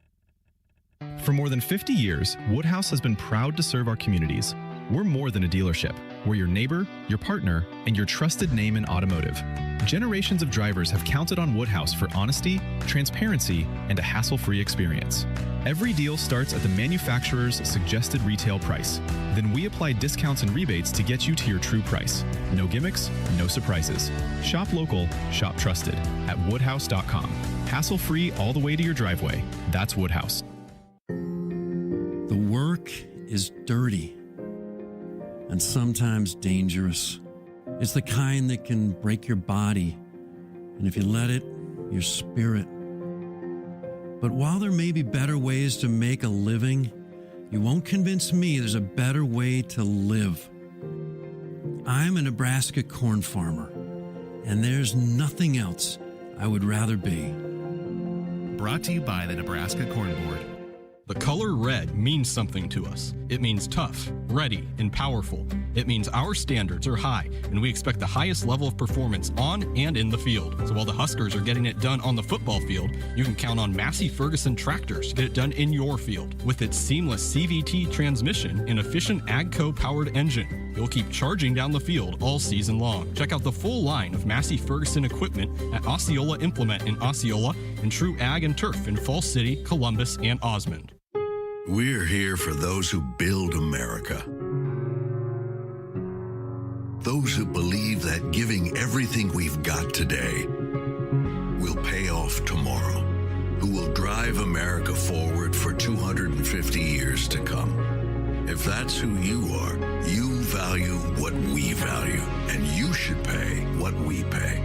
For more than 50 years, Woodhouse has been proud to serve our communities. We're more than a dealership. We're your neighbor, your partner, and your trusted name in automotive. Generations of drivers have counted on Woodhouse for honesty, transparency, and a hassle-free experience. Every deal starts at the manufacturer's suggested retail price. Then we apply discounts and rebates to get you to your true price. No gimmicks, no surprises. Shop local, shop trusted at woodhouse.com. Hassle-free all the way to your driveway. That's Woodhouse. The work is dirty and sometimes dangerous. It's the kind that can break your body, and if you let it, your spirit. But while there may be better ways to make a living, you won't convince me there's a better way to live. I'm a Nebraska corn farmer, and there's nothing else I would rather be. Brought to you by the Nebraska Corn Board. The color red means something to us. It means tough, ready, and powerful. It means our standards are high, and we expect the highest level of performance on and in the field. So while the Huskers are getting it done on the football field, you can count on Massey Ferguson tractors to get it done in your field. With its seamless CVT transmission and efficient AGCO-powered engine, you'll keep charging down the field all season long. Check out the full line of Massey Ferguson equipment at Osceola Implement in Osceola and True Ag and Turf in Falls City, Columbus, and Osmond. We're here for those who build America. Those who believe that giving everything we've got today will pay off tomorrow. Who will drive America forward for 250 years to come. If that's who you are, you value what we value, and you should pay what we pay.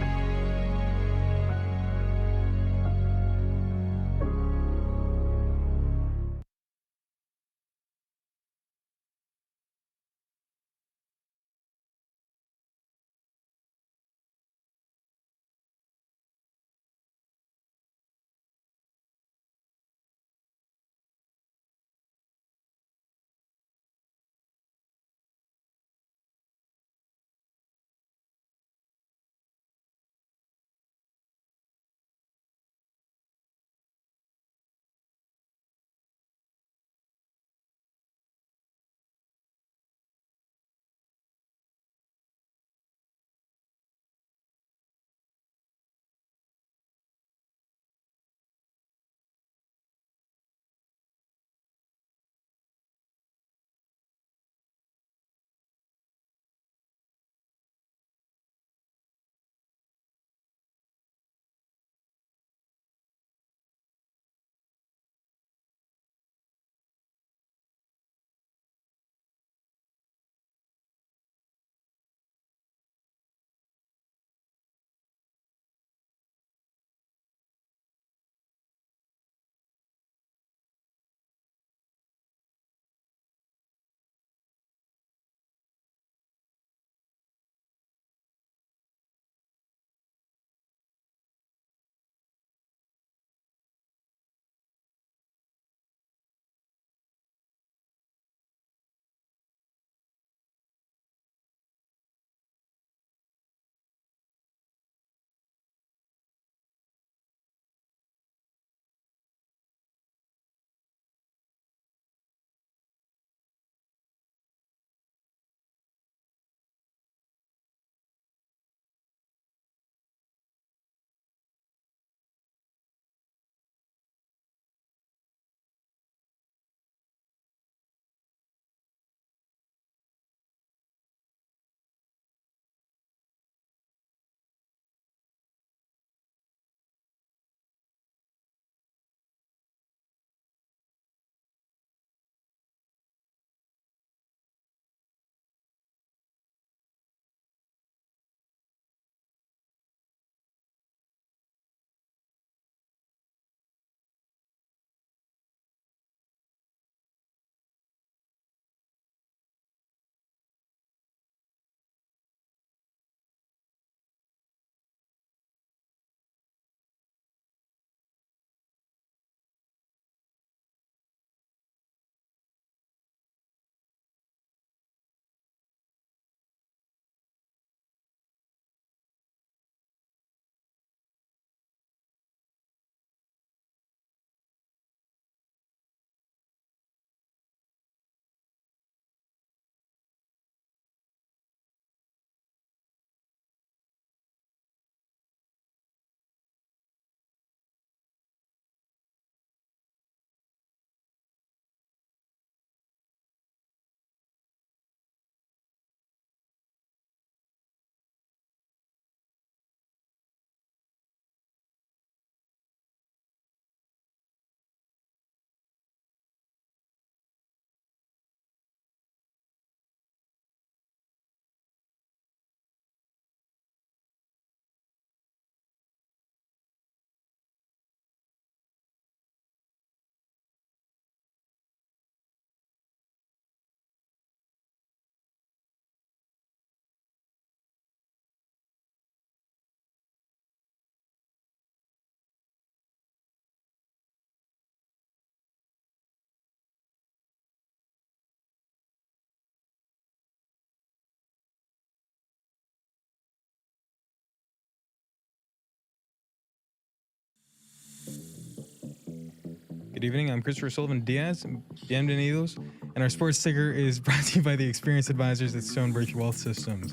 Good evening. I'm Christopher Sullivan Diaz. Bienvenidos. And our sports ticker is brought to you by the experienced advisors at Stonebridge Wealth Systems,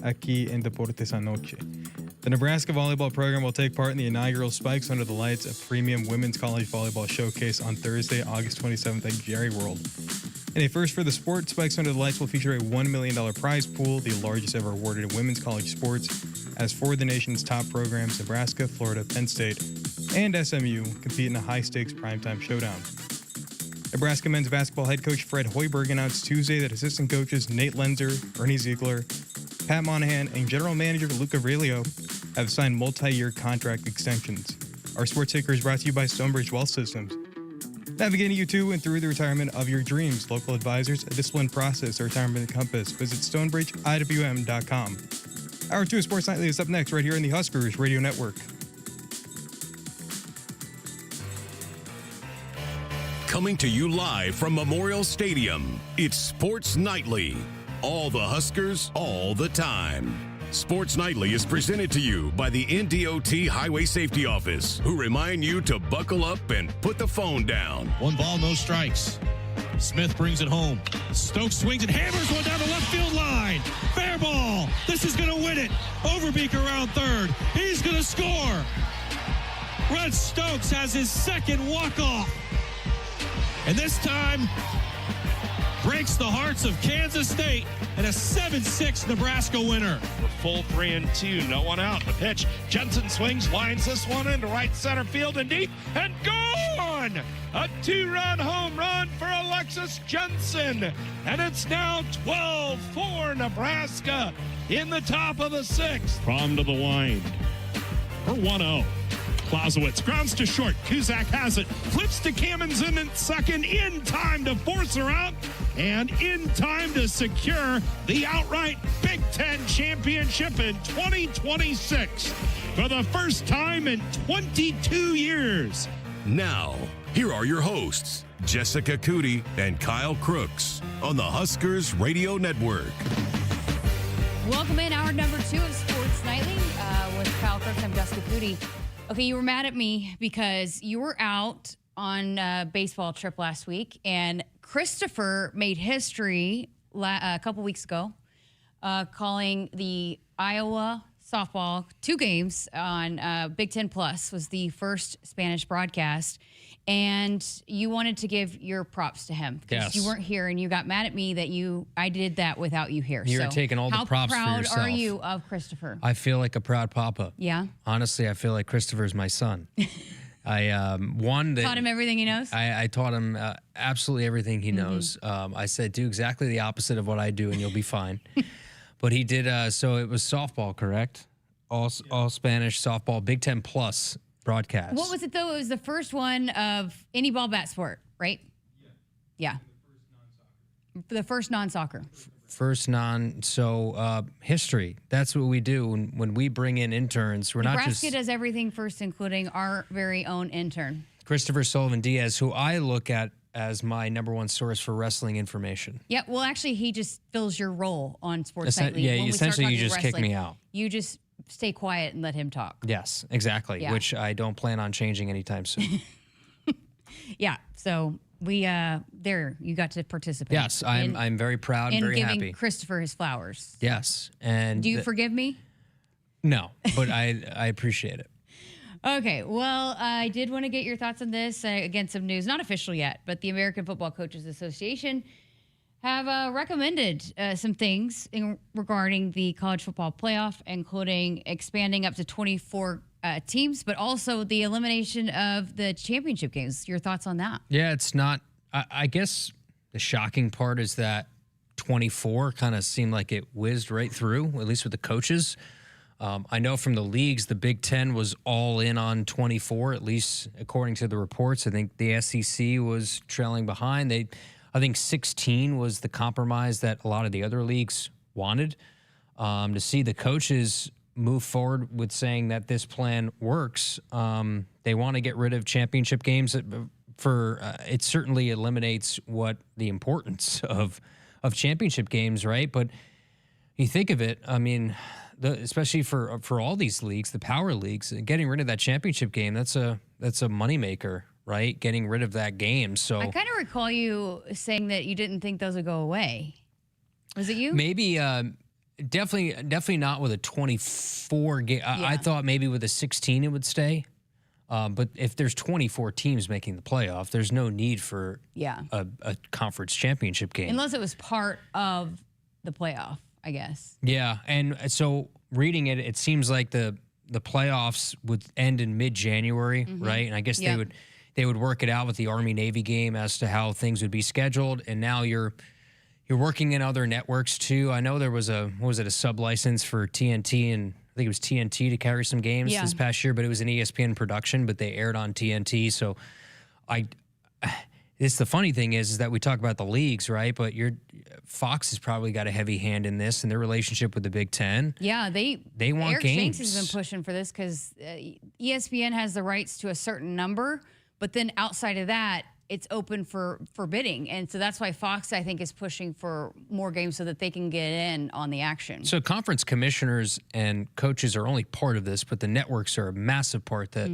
aquí en Deportes Anoche. The Nebraska volleyball program will take part in the inaugural Spikes Under the Lights, a premium women's college volleyball showcase on Thursday, August 27th at Jerry World. In a first for the sport, Spikes Under the Lights will feature a $1 million prize pool, the largest ever awarded in women's college sports, as four of the nation's top programs, Nebraska, Florida, Penn State, and SMU, compete in a high-stakes primetime showdown. Nebraska men's basketball head coach Fred Hoiberg announced Tuesday that assistant coaches Nate Lenzer, Ernie Ziegler, Pat Monahan, and general manager Luca Aurelio have signed multi-year contract extensions. Our sports ticker is brought to you by Stonebridge Wealth Systems. Navigating you to and through the retirement of your dreams. Local advisors, a disciplined process, a retirement compass. Visit StonebridgeIWM.com. Hour 2 of Sports Nightly is up next right here in the Huskers Radio Network. Coming to you live from Memorial Stadium, it's Sports Nightly. All the Huskers, all the time. Sports Nightly is presented to you by the NDOT Highway Safety Office, who remind you to buckle up and put the phone down. 1 ball, no strikes. Smith brings it home. Stokes swings and hammers one down the left field line. Fair ball. This is going to win it. Overbeek around third. He's going to score. Red Stokes has his second walk-off. And this time, breaks the hearts of Kansas State and a 7-6 Nebraska winner. The full 3-2, no one out. The pitch, Jensen swings, lines this one into right center field and deep, and gone! A 2-run home run for Alexis Jensen, and it's now 12-4 Nebraska in the top of the 6th. From to the wind for 1-0. Clausewitz grounds to short. Kuzak has it. Flips to Camenzind in second, in time to force her out and in time to secure the outright Big Ten championship in 2026 for the first time in 22 years. Now, here are your hosts, Jessica Coody and Kyle Crooks on the Huskers Radio Network. Welcome in hour number 2 of Sports Nightly with Kyle Crooks. I'm Jessica Coody. Okay, you were mad at me because you were out on a baseball trip last week, and Christopher made history a couple weeks ago, calling the Iowa softball 2 games on Big Ten Plus was the first Spanish broadcast, and you wanted to give your props to him because you weren't here, and you got mad at me that I did that without you here. You're taking all the props for yourself. How proud are you of Christopher? I feel like a proud papa. Yeah? Honestly, I feel like Christopher's my son. I taught him everything he knows? I taught him absolutely everything he knows. I said, do exactly the opposite of what I do and you'll be fine. But he did, so it was softball, correct? All Spanish softball, Big Ten Plus broadcast. What was it, though? It was the first one of any ball bat sport, right? Yeah. The first non-soccer. History. That's what we do when we bring in interns. Nebraska does everything first, including our very own intern. Christopher Sullivan Diaz, who I look at as my number one source for wrestling information. Yeah, well, actually, he just fills your role on Sports Nightly. Yeah, essentially you just kick me out. You just stay quiet and let him talk. Yes, exactly, which I don't plan on changing anytime soon. Yeah, so we you got to participate. Yes, I'm very proud and very happy. In giving Christopher his flowers. Yes, and do you forgive me? No, but I appreciate it. Okay, well, I did want to get your thoughts on this. Again, some news, not official yet, but the American Football Coaches Association have recommended some things regarding the college football playoff, including expanding up to 24 teams, but also the elimination of the championship games. Your thoughts on that? Yeah, it's not, I guess the shocking part is that 24 kind of seemed like it whizzed right through, at least with the coaches. I know from the leagues, the Big Ten was all in on 24, at least according to the reports. I think the SEC was trailing behind. I think 16 was the compromise that a lot of the other leagues wanted. To see the coaches move forward with saying that this plan works, they want to get rid of championship games. It certainly eliminates what the importance of championship games, right? But you think of it, I mean, especially for all these leagues, the power leagues, getting rid of that championship game, that's a moneymaker right? Getting rid of that game. So I kind of recall you saying that you didn't think those would go away. Was it you? maybe definitely not with a 24 game. I thought maybe with a 16 it would stay. But if there's 24 teams making the playoff, there's no need for a conference championship game. Unless it was part of the playoff, I guess. Yeah, and so reading it, it seems like the playoffs would end in mid-January, right? And I guess they would work it out with the Army-Navy game as to how things would be scheduled. And now you're working in other networks too. I know there was a sub-license for TNT, and I think it was TNT to carry some games this past year, but it was an ESPN production, but they aired on TNT. So it's the funny thing is that we talk about the leagues, right? But Fox has probably got a heavy hand in this and their relationship with the Big Ten. Yeah, they want Eric games. Shanks has been pushing for this because ESPN has the rights to a certain number, but then outside of that, it's open for bidding. And so that's why Fox, I think, is pushing for more games so that they can get in on the action. So conference commissioners and coaches are only part of this, but the networks are a massive part that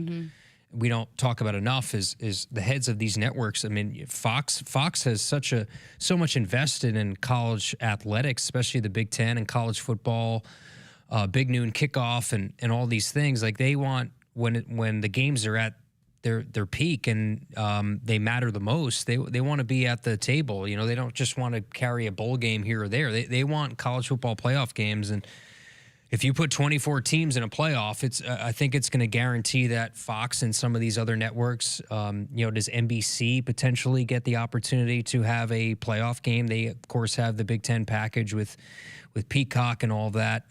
we don't talk about enough is the heads of these networks. I mean, Fox has so much invested in college athletics, especially the Big Ten and college football, Big Noon Kickoff and all these things. Like they want when the games are at their peak and they matter the most, they want to be at the table. You know, they don't just want to carry a bowl game here or there. They want college football playoff games. And if you put 24 teams in a playoff, I think it's going to guarantee that Fox and some of these other networks, does NBC potentially get the opportunity to have a playoff game? They, of course, have the Big Ten package with Peacock and all that.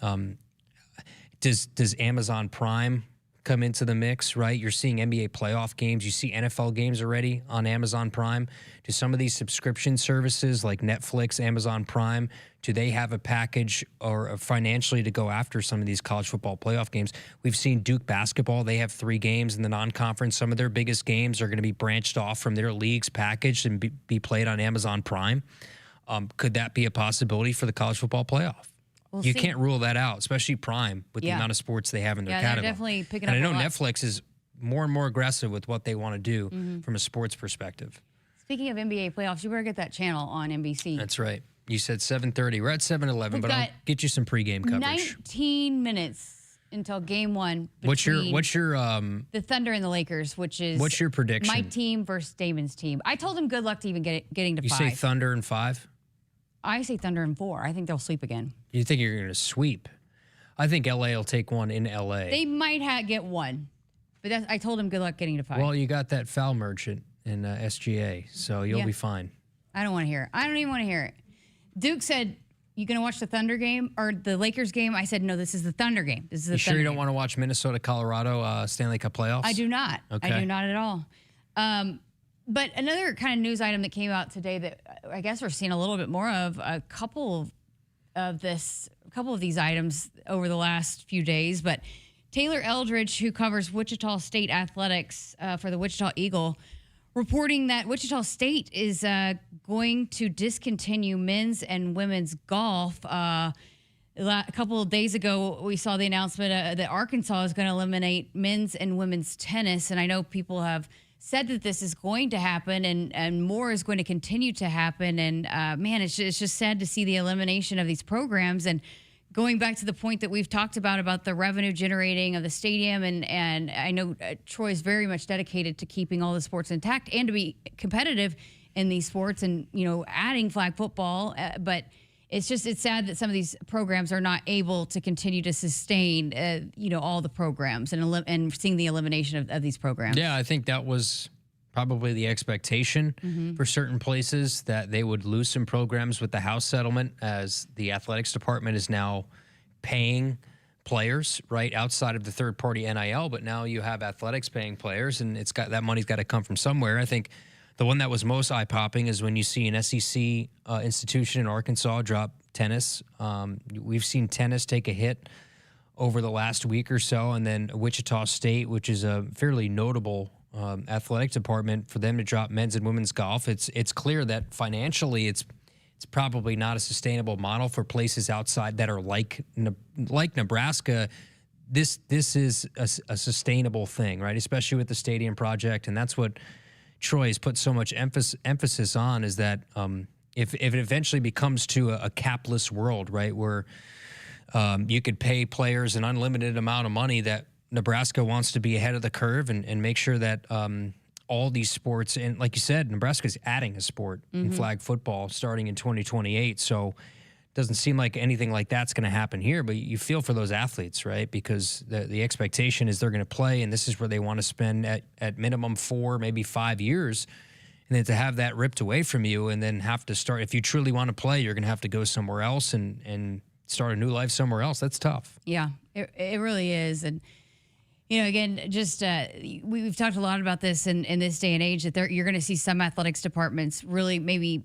Does Amazon Prime come into the mix, right? You're seeing NBA playoff games. You see NFL games already on Amazon Prime. Do some of these subscription services like Netflix, Amazon Prime, do they have a package or financially to go after some of these college football playoff games? We've seen Duke basketball. They have 3 games in the non-conference. Some of their biggest games are going to be branched off from their league's package and be played on Amazon Prime. Could that be a possibility for the college football playoff? You can't rule that out, especially Prime with the amount of sports they have in their catalog. They're definitely picking and up. I know a lot. Netflix is more and more aggressive with what they want to do from a sports perspective. Speaking of NBA playoffs, you better get that channel on NBC. That's right. You said 7:30. We're at 7:11, but I'll get you some pregame coverage. 19 minutes until game one. What's your the Thunder and the Lakers, which is what's your prediction? My team versus Damon's team. I told him good luck to even getting to 5. You say Thunder in 5? I say Thunder in 4. I think they'll sweep again. You think you're going to sweep? I think LA will take one in LA. They might get one, but I told him good luck getting to 5. Well, you got that foul merchant in SGA, so you'll be fine. I don't want to hear it. I don't even want to hear it. Duke said, "You going to watch the Thunder game or the Lakers game?" I said, "No, this is the Thunder game. This is the You Thunder sure you don't game. want to watch Minnesota, Colorado Stanley Cup playoffs? I do not. Okay. I do not at all. But another kind of news item that came out today that I guess we're seeing a little bit more of, a couple of these items over the last few days. But Taylor Eldridge, who covers Wichita State athletics for the Wichita Eagle, reporting that Wichita State is going to discontinue men's and women's golf. A couple of days ago, we saw the announcement that Arkansas is going to eliminate men's and women's tennis. And I know people have said that this is going to happen and more is going to continue to happen. And man, it's just sad to see the elimination of these programs. And going back to the point that we've talked about the revenue generating of the stadium. And I know Troy's very much dedicated to keeping all the sports intact and to be competitive in these sports and, adding flag football. But it's sad that some of these programs are not able to continue to sustain, all the programs and seeing the elimination of these programs. Yeah, I think that was probably the expectation for certain places, that they would lose some programs with the House settlement, as the athletics department is now paying players right outside of the third-party NIL. But now you have athletics paying players, and that money's got to come from somewhere. I think the one that was most eye-popping is when you see an SEC institution in Arkansas drop tennis. We've seen tennis take a hit over the last week or so, and then Wichita State, which is a fairly notable athletic department, for them to drop men's and women's golf. It's clear that financially it's probably not a sustainable model for places outside that are like Nebraska. This is a sustainable thing, right? Especially with the stadium project, and that's what Troy has put so much emphasis on is that if it eventually becomes to a capless world, right, where you could pay players an unlimited amount of money, that Nebraska wants to be ahead of the curve and make sure that all these sports, and like you said, Nebraska's adding a sport in flag football starting in 2028. So it doesn't seem like anything like that's going to happen here, but you feel for those athletes, right? Because the expectation is they're going to play, and this is where they want to spend at minimum 4, maybe 5 years. And then to have that ripped away from you and then have to start, if you truly want to play, you're going to have to go somewhere else and start a new life somewhere else. That's tough. Yeah, it really is. And, you know, again, just we've talked a lot about this in this day and age, that you're going to see some athletics departments really maybe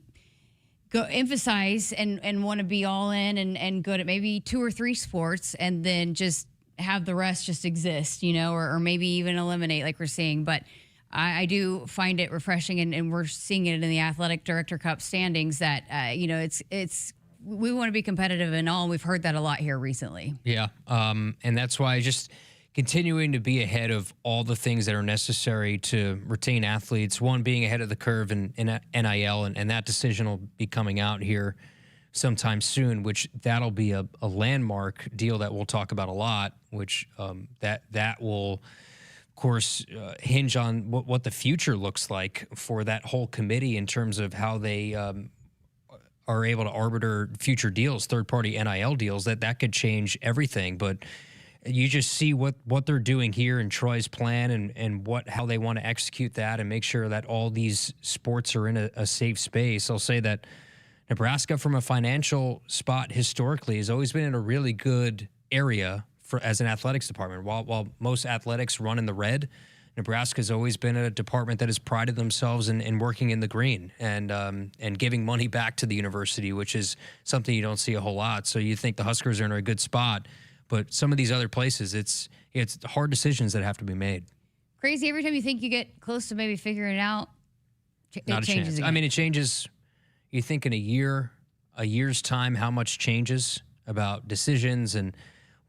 go emphasize and want to be all in and good at maybe 2 or 3 sports, and then just have the rest just exist, you know, or maybe even eliminate like we're seeing. But I do find it refreshing, and we're seeing it in the Athletic Director Cup standings that, you know, it's we want to be competitive in all, and we've heard that a lot here recently. Yeah, and that's why just continuing to be ahead of all the things that are necessary to retain athletes, one, being ahead of the curve in NIL, and that decision will be coming out here sometime soon, which that'll be a landmark deal that we'll talk about a lot, which that will, of course, hinge on what the future looks like for that whole committee in terms of how they are able to arbiter future deals, third-party NIL deals. That could change everything. But you just see what they're doing here in Troy's plan and how they want to execute that and make sure that all these sports are in a safe space. I'll say that Nebraska, from a financial spot historically, has always been in a really good area as an athletics department. While most athletics run in the red, Nebraska's always been a department that has prided themselves in working in the green and giving money back to the university, which is something you don't see a whole lot. So you think the Huskers are in a good spot, but some of these other places, it's hard decisions that have to be made. Crazy. Every time you think you get close to maybe figuring it out, it Not a changes chance. again. I mean, it changes. You think in a year's time, how much changes about decisions and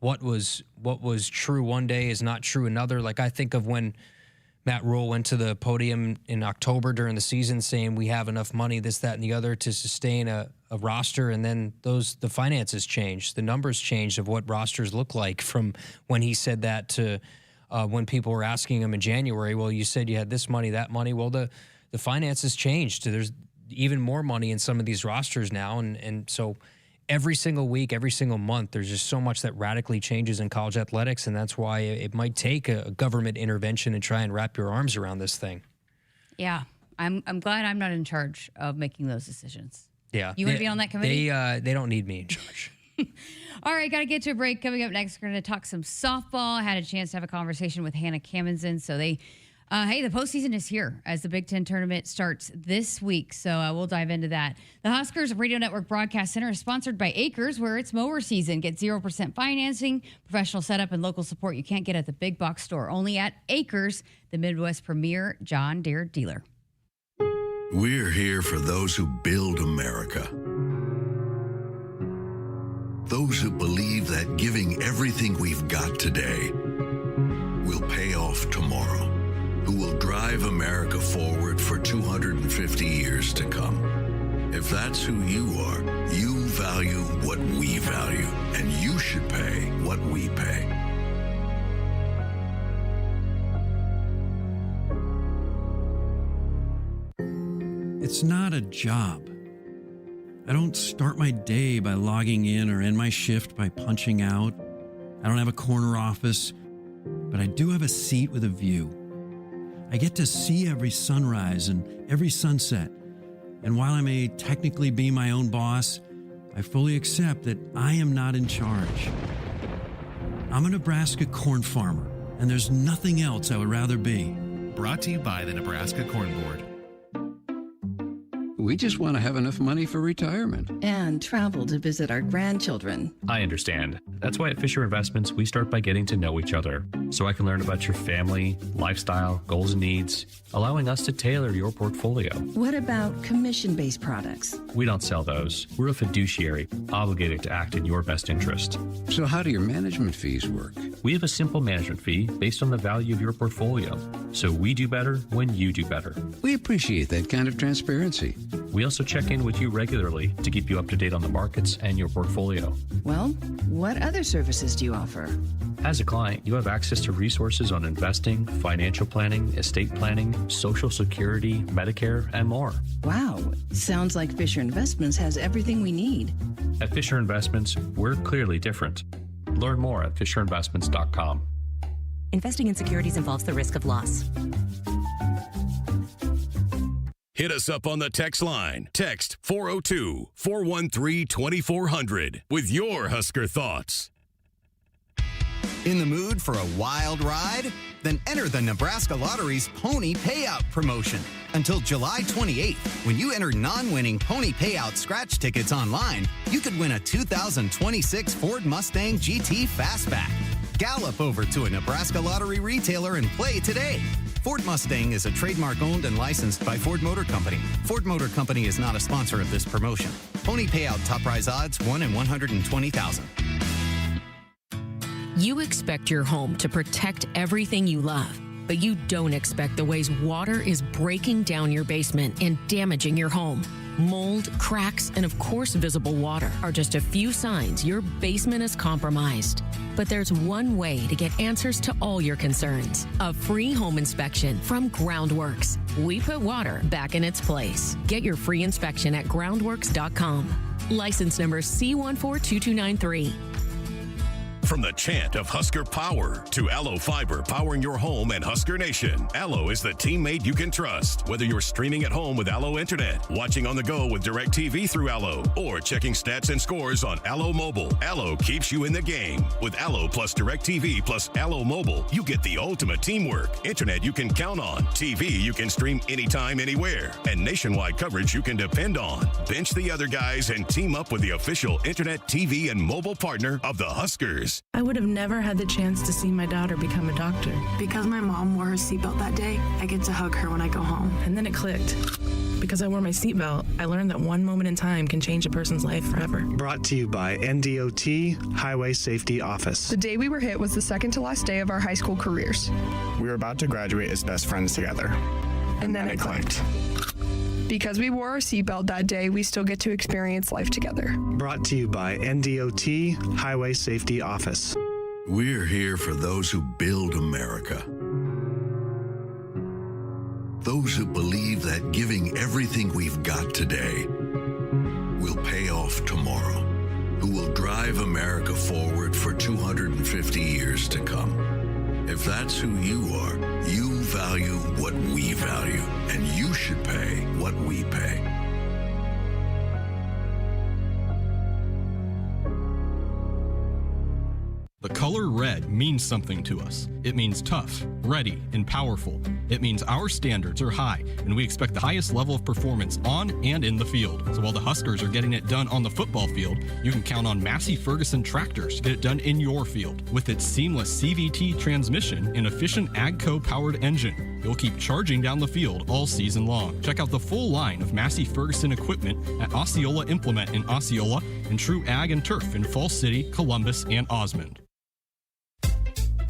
what was true one day is not true another. Like, I think of when Matt Rule went to the podium in October during the season saying we have enough money, this, that, and the other to sustain a roster, and then the finances changed. The numbers changed of what rosters look like from when he said that to when people were asking him in January, well, you said you had this money, that money. Well, the finances changed. There's even more money in some of these rosters now, and so every single week, every single month, there's just so much that radically changes in college athletics, and that's why it might take a government intervention and try and wrap your arms around this thing. Yeah, I'm glad I'm not in charge of making those decisions. Yeah. You want to be on that committee? They don't need me in charge. All right, got to get to a break. Coming up next, we're going to talk some softball. I had a chance to have a conversation with Hannah Camenzind. So the postseason is here as the Big Ten tournament starts this week. So we'll dive into that. The Akrs Radio Network Broadcast Center is sponsored by Akrs, where it's mower season. Get 0% financing, professional setup, and local support you can't get at the big box store. Only at Akrs, the Midwest premier John Deere dealer. We're here for those who build America. Those who believe that giving everything we've got today will pay off tomorrow. Who will drive America forward for 250 years to come. If that's who you are, you value what we value, and you should pay what we pay. It's not a job. I don't start my day by logging in or end my shift by punching out. I don't have a corner office, but I do have a seat with a view. I get to see every sunrise and every sunset. And while I may technically be my own boss, I fully accept that I am not in charge. I'm a Nebraska corn farmer, and there's nothing else I would rather be. Brought to you by the Nebraska Corn Board. We just want to have enough money for retirement. And travel to visit our grandchildren. I understand. That's why at Fisher Investments, we start by getting to know each other. so I can learn about your family, lifestyle, goals, and needs, allowing us to tailor your portfolio. What about commission-based products? We don't sell those. We're a fiduciary, obligated to act in your best interest. So how do your management fees work? We have a simple management fee based on the value of your portfolio. So we do better when you do better. We appreciate that kind of transparency. We also check in with you regularly to keep you up to date on the markets and your portfolio. Well, what other services do you offer? As a client, you have access to resources on investing, financial planning, estate planning, Social Security, Medicare, and more. Wow, sounds like Fisher Investments has everything we need. At Fisher Investments, we're clearly different. Learn more at fisherinvestments.com. Investing in securities involves the risk of loss. Hit us up on the text line. Text 402-413-2400 with your Husker thoughts. In the mood for a wild ride? Then enter the Nebraska Lottery's Pony Payout promotion. Until July 28th, when you enter non-winning Pony Payout scratch tickets online, you could win a 2026 Ford Mustang GT Fastback. Gallop over to a Nebraska Lottery retailer and play today. Ford Mustang is a trademark owned and licensed by Ford Motor Company. Ford Motor Company is not a sponsor of this promotion. Pony Payout top prize odds 1 in 120,000. You expect your home to protect everything you love, but you don't expect the ways water is breaking down your basement and damaging your home. Mold, cracks, and of course visible water are just a few signs your basement is compromised. But there's one way to get answers to all your concerns. A free home inspection from Groundworks. We put water back in its place. Get your free inspection at groundworks.com. License number C142293. From the chant of Husker Power to Allo Fiber powering your home and Husker Nation, Allo is the teammate you can trust. Whether you're streaming at home with Allo Internet, watching on the go with DirecTV through Allo, or checking stats and scores on Allo Mobile, Allo keeps you in the game. With Allo plus DirecTV plus Allo Mobile, you get the ultimate teamwork. Internet you can count on, TV you can stream anytime, anywhere, and nationwide coverage you can depend on. Bench the other guys and team up with the official Internet, TV, and mobile partner of the Huskers. I would have never had the chance to see my daughter become a doctor. Because my mom wore her seatbelt that day, I get to hug her when I go home. And then it clicked. Because I wore my seatbelt, I learned that one moment in time can change a person's life forever. Brought to you by NDOT Highway Safety Office. The day we were hit was the second to last day of our high school careers. We were about to graduate as best friends together. And then it clicked. Because we wore our seatbelt that day, we still get to experience life together. Brought to you by NDOT Highway Safety Office. We're here for those who build America. Those who believe that giving everything we've got today will pay off tomorrow. Who will drive America forward for 250 years to come. If that's who you are, you value what we value, and you should pay what we pay. The color red means something to us. It means tough, ready, and powerful. It means our standards are high, and we expect the highest level of performance on and in the field. So while the Huskers are getting it done on the football field, you can count on Massey Ferguson tractors to get it done in your field. With its seamless CVT transmission and efficient AGCO-powered engine, you'll keep charging down the field all season long. Check out the full line of Massey Ferguson equipment at Osceola Implement in Osceola and True Ag and Turf in Falls City, Columbus, and Osmond.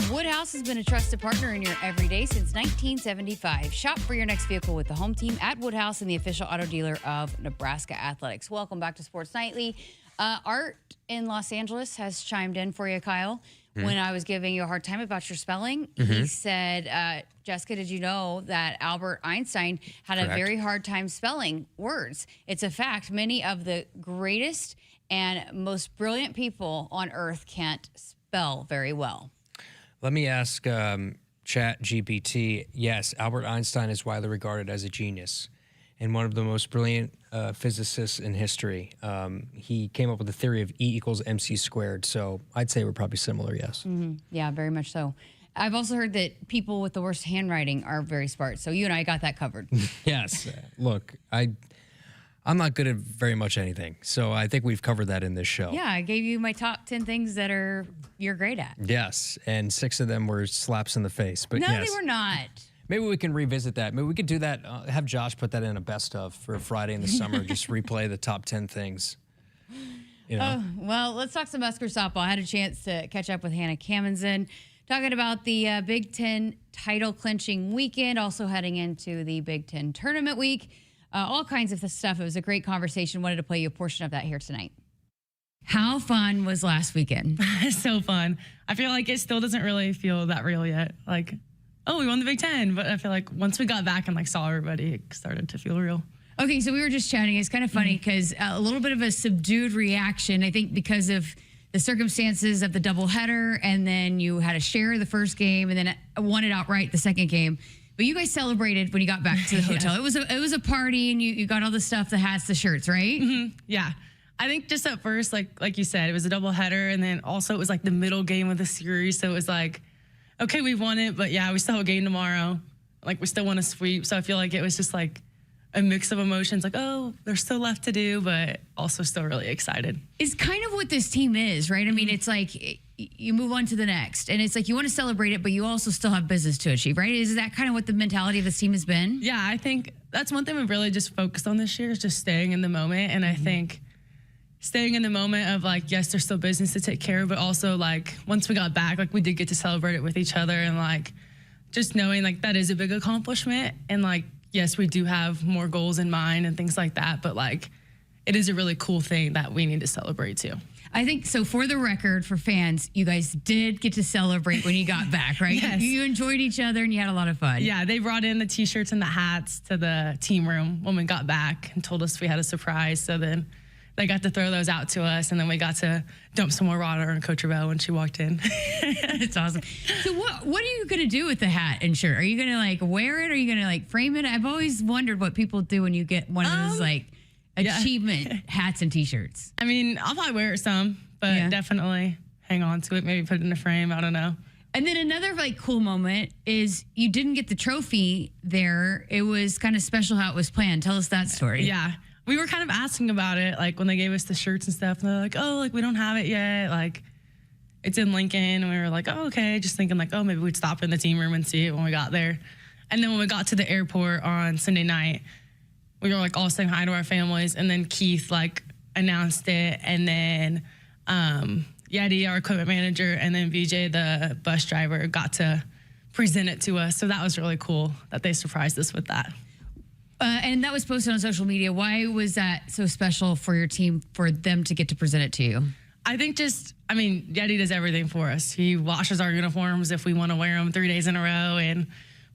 Woodhouse has been a trusted partner in your everyday since 1975. Shop for your next vehicle with the home team at Woodhouse and the official auto dealer of Nebraska Athletics. Welcome back to Sports Nightly. Art in Los Angeles has chimed in for you, Kyle. When I was giving you a hard time about your spelling, he said, Jessica, did you know that Albert Einstein had a very hard time spelling words? It's a fact. Many of the greatest and most brilliant people on earth can't spell very well. Let me ask Chat GPT. Yes, Albert Einstein is widely regarded as a genius and one of the most brilliant physicists in history. He came up with the theory of E equals MC squared. So I'd say we're probably similar, yes. Yeah, very much so. I've also heard that people with the worst handwriting are very smart. So you and I got that covered. Yes. Look, I'm not good at very much anything. So I think we've covered that in this show. Yeah, I gave you my top 10 things that you're great at. Yes, and 6 of them were slaps in the face. But no, yes. they were not. Maybe we can revisit that. Maybe we could do that. Have Josh put that in a best of for Friday in the summer. Just replay the top 10 things. You know? Well, let's talk some Husker softball. I had a chance to catch up with Hannah Camenzind, talking about the Big Ten title clinching weekend, also heading into the Big Ten tournament week, all kinds of stuff. It was a great conversation. Wanted to play you a portion of that here tonight. How fun was last weekend? So fun. I feel like it still doesn't really feel that real yet. Like, oh, we won the Big Ten. But I feel like once we got back and saw everybody, it started to feel real. Okay, so we were just chatting. It's kind of funny because a little bit of a subdued reaction, I think, because of the circumstances of the doubleheader, and then you had a share the first game, and then won it outright the second game. But you guys celebrated when you got back to the hotel. It was a party, and you got all the stuff, the hats, the shirts, right? Mm-hmm. Yeah. I think just at first, like you said, it was a doubleheader, and then also it was the middle game of the series. So it was okay, we won it, but yeah, we still have a game tomorrow. We still want to sweep. So I feel like it was just a mix of emotions, oh, there's still left to do, but also still really excited. It's kind of what this team is, right? I mean, it's you move on to the next, and it's you want to celebrate it, but you also still have business to achieve, right? Is that kind of what the mentality of this team has been? Yeah, I think that's one thing we've really just focused on this year is just staying in the moment. And I think staying in the moment of yes, there's still business to take care of, but also once we got back, we did get to celebrate it with each other, and just knowing that is a big accomplishment. And yes, we do have more goals in mind and things like that, but it is a really cool thing that we need to celebrate too. I think so. For the record, for fans, you guys did get to celebrate when you got back, right? Yes. You enjoyed each other and you had a lot of fun. Yeah, they brought in the T-shirts and the hats to the team room when we got back and told us we had a surprise. So then they got to throw those out to us, and then we got to dump some more water on Coach Rebelle when she walked in. It's awesome. So what are you going to do with the hat and shirt? Are you going to wear it? Are you going to frame it? I've always wondered what people do when you get one of those achievement hats and T-shirts. I mean, I'll probably wear it some, but definitely hang on to it. Maybe put it in a frame. I don't know. And then another cool moment is you didn't get the trophy there. It was kind of special how it was planned. Tell us that story. Yeah. We were kind of asking about it, when they gave us the shirts and stuff, and they're oh, we don't have it yet. It's in Lincoln. And we were oh, okay. Just thinking oh, maybe we'd stop in the team room and see it when we got there. And then when we got to the airport on Sunday night, we were all saying hi to our families. And then Keith announced it. And then Yeti, our equipment manager, and then VJ, the bus driver, got to present it to us. So that was really cool that they surprised us with that. And that was posted on social media. Why was that so special for your team, for them to get to present it to you? I think Yeti does everything for us. He washes our uniforms if we want to wear them 3 days in a row and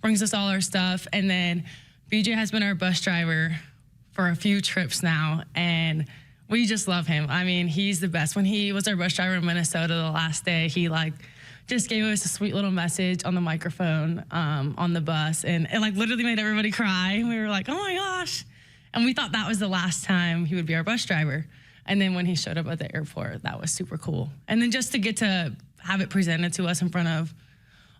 brings us all our stuff. And then BJ has been our bus driver for a few trips now, and we just love him. I mean, he's the best. When he was our bus driver in Minnesota the last day, he just gave us a sweet little message on the microphone on the bus, and it literally made everybody cry. We were oh my gosh. And we thought that was the last time he would be our bus driver. And then when he showed up at the airport, that was super cool. And then just to get to have it presented to us in front of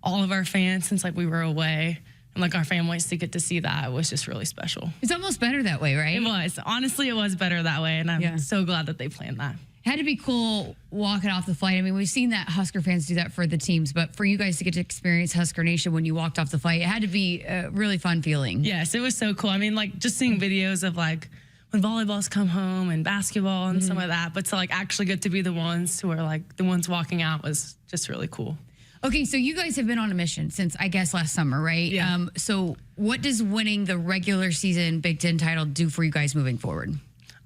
all of our fans since we were away, and our families to get to see that was just really special. It's almost better that way, right? It was. Honestly, it was better that way, and I'm so glad that they planned that. Had to be cool walking off the flight. I mean, we've seen that Husker fans do that for the teams, but for you guys to get to experience Husker Nation when you walked off the flight, it had to be a really fun feeling. Yes, it was so cool. I mean, just seeing videos of when volleyballs come home and basketball and some of that, but to actually get to be the ones who are the ones walking out was just really cool. Okay, so you guys have been on a mission since, I guess, last summer, right? Yeah. So what does winning the regular season Big Ten title do for you guys moving forward?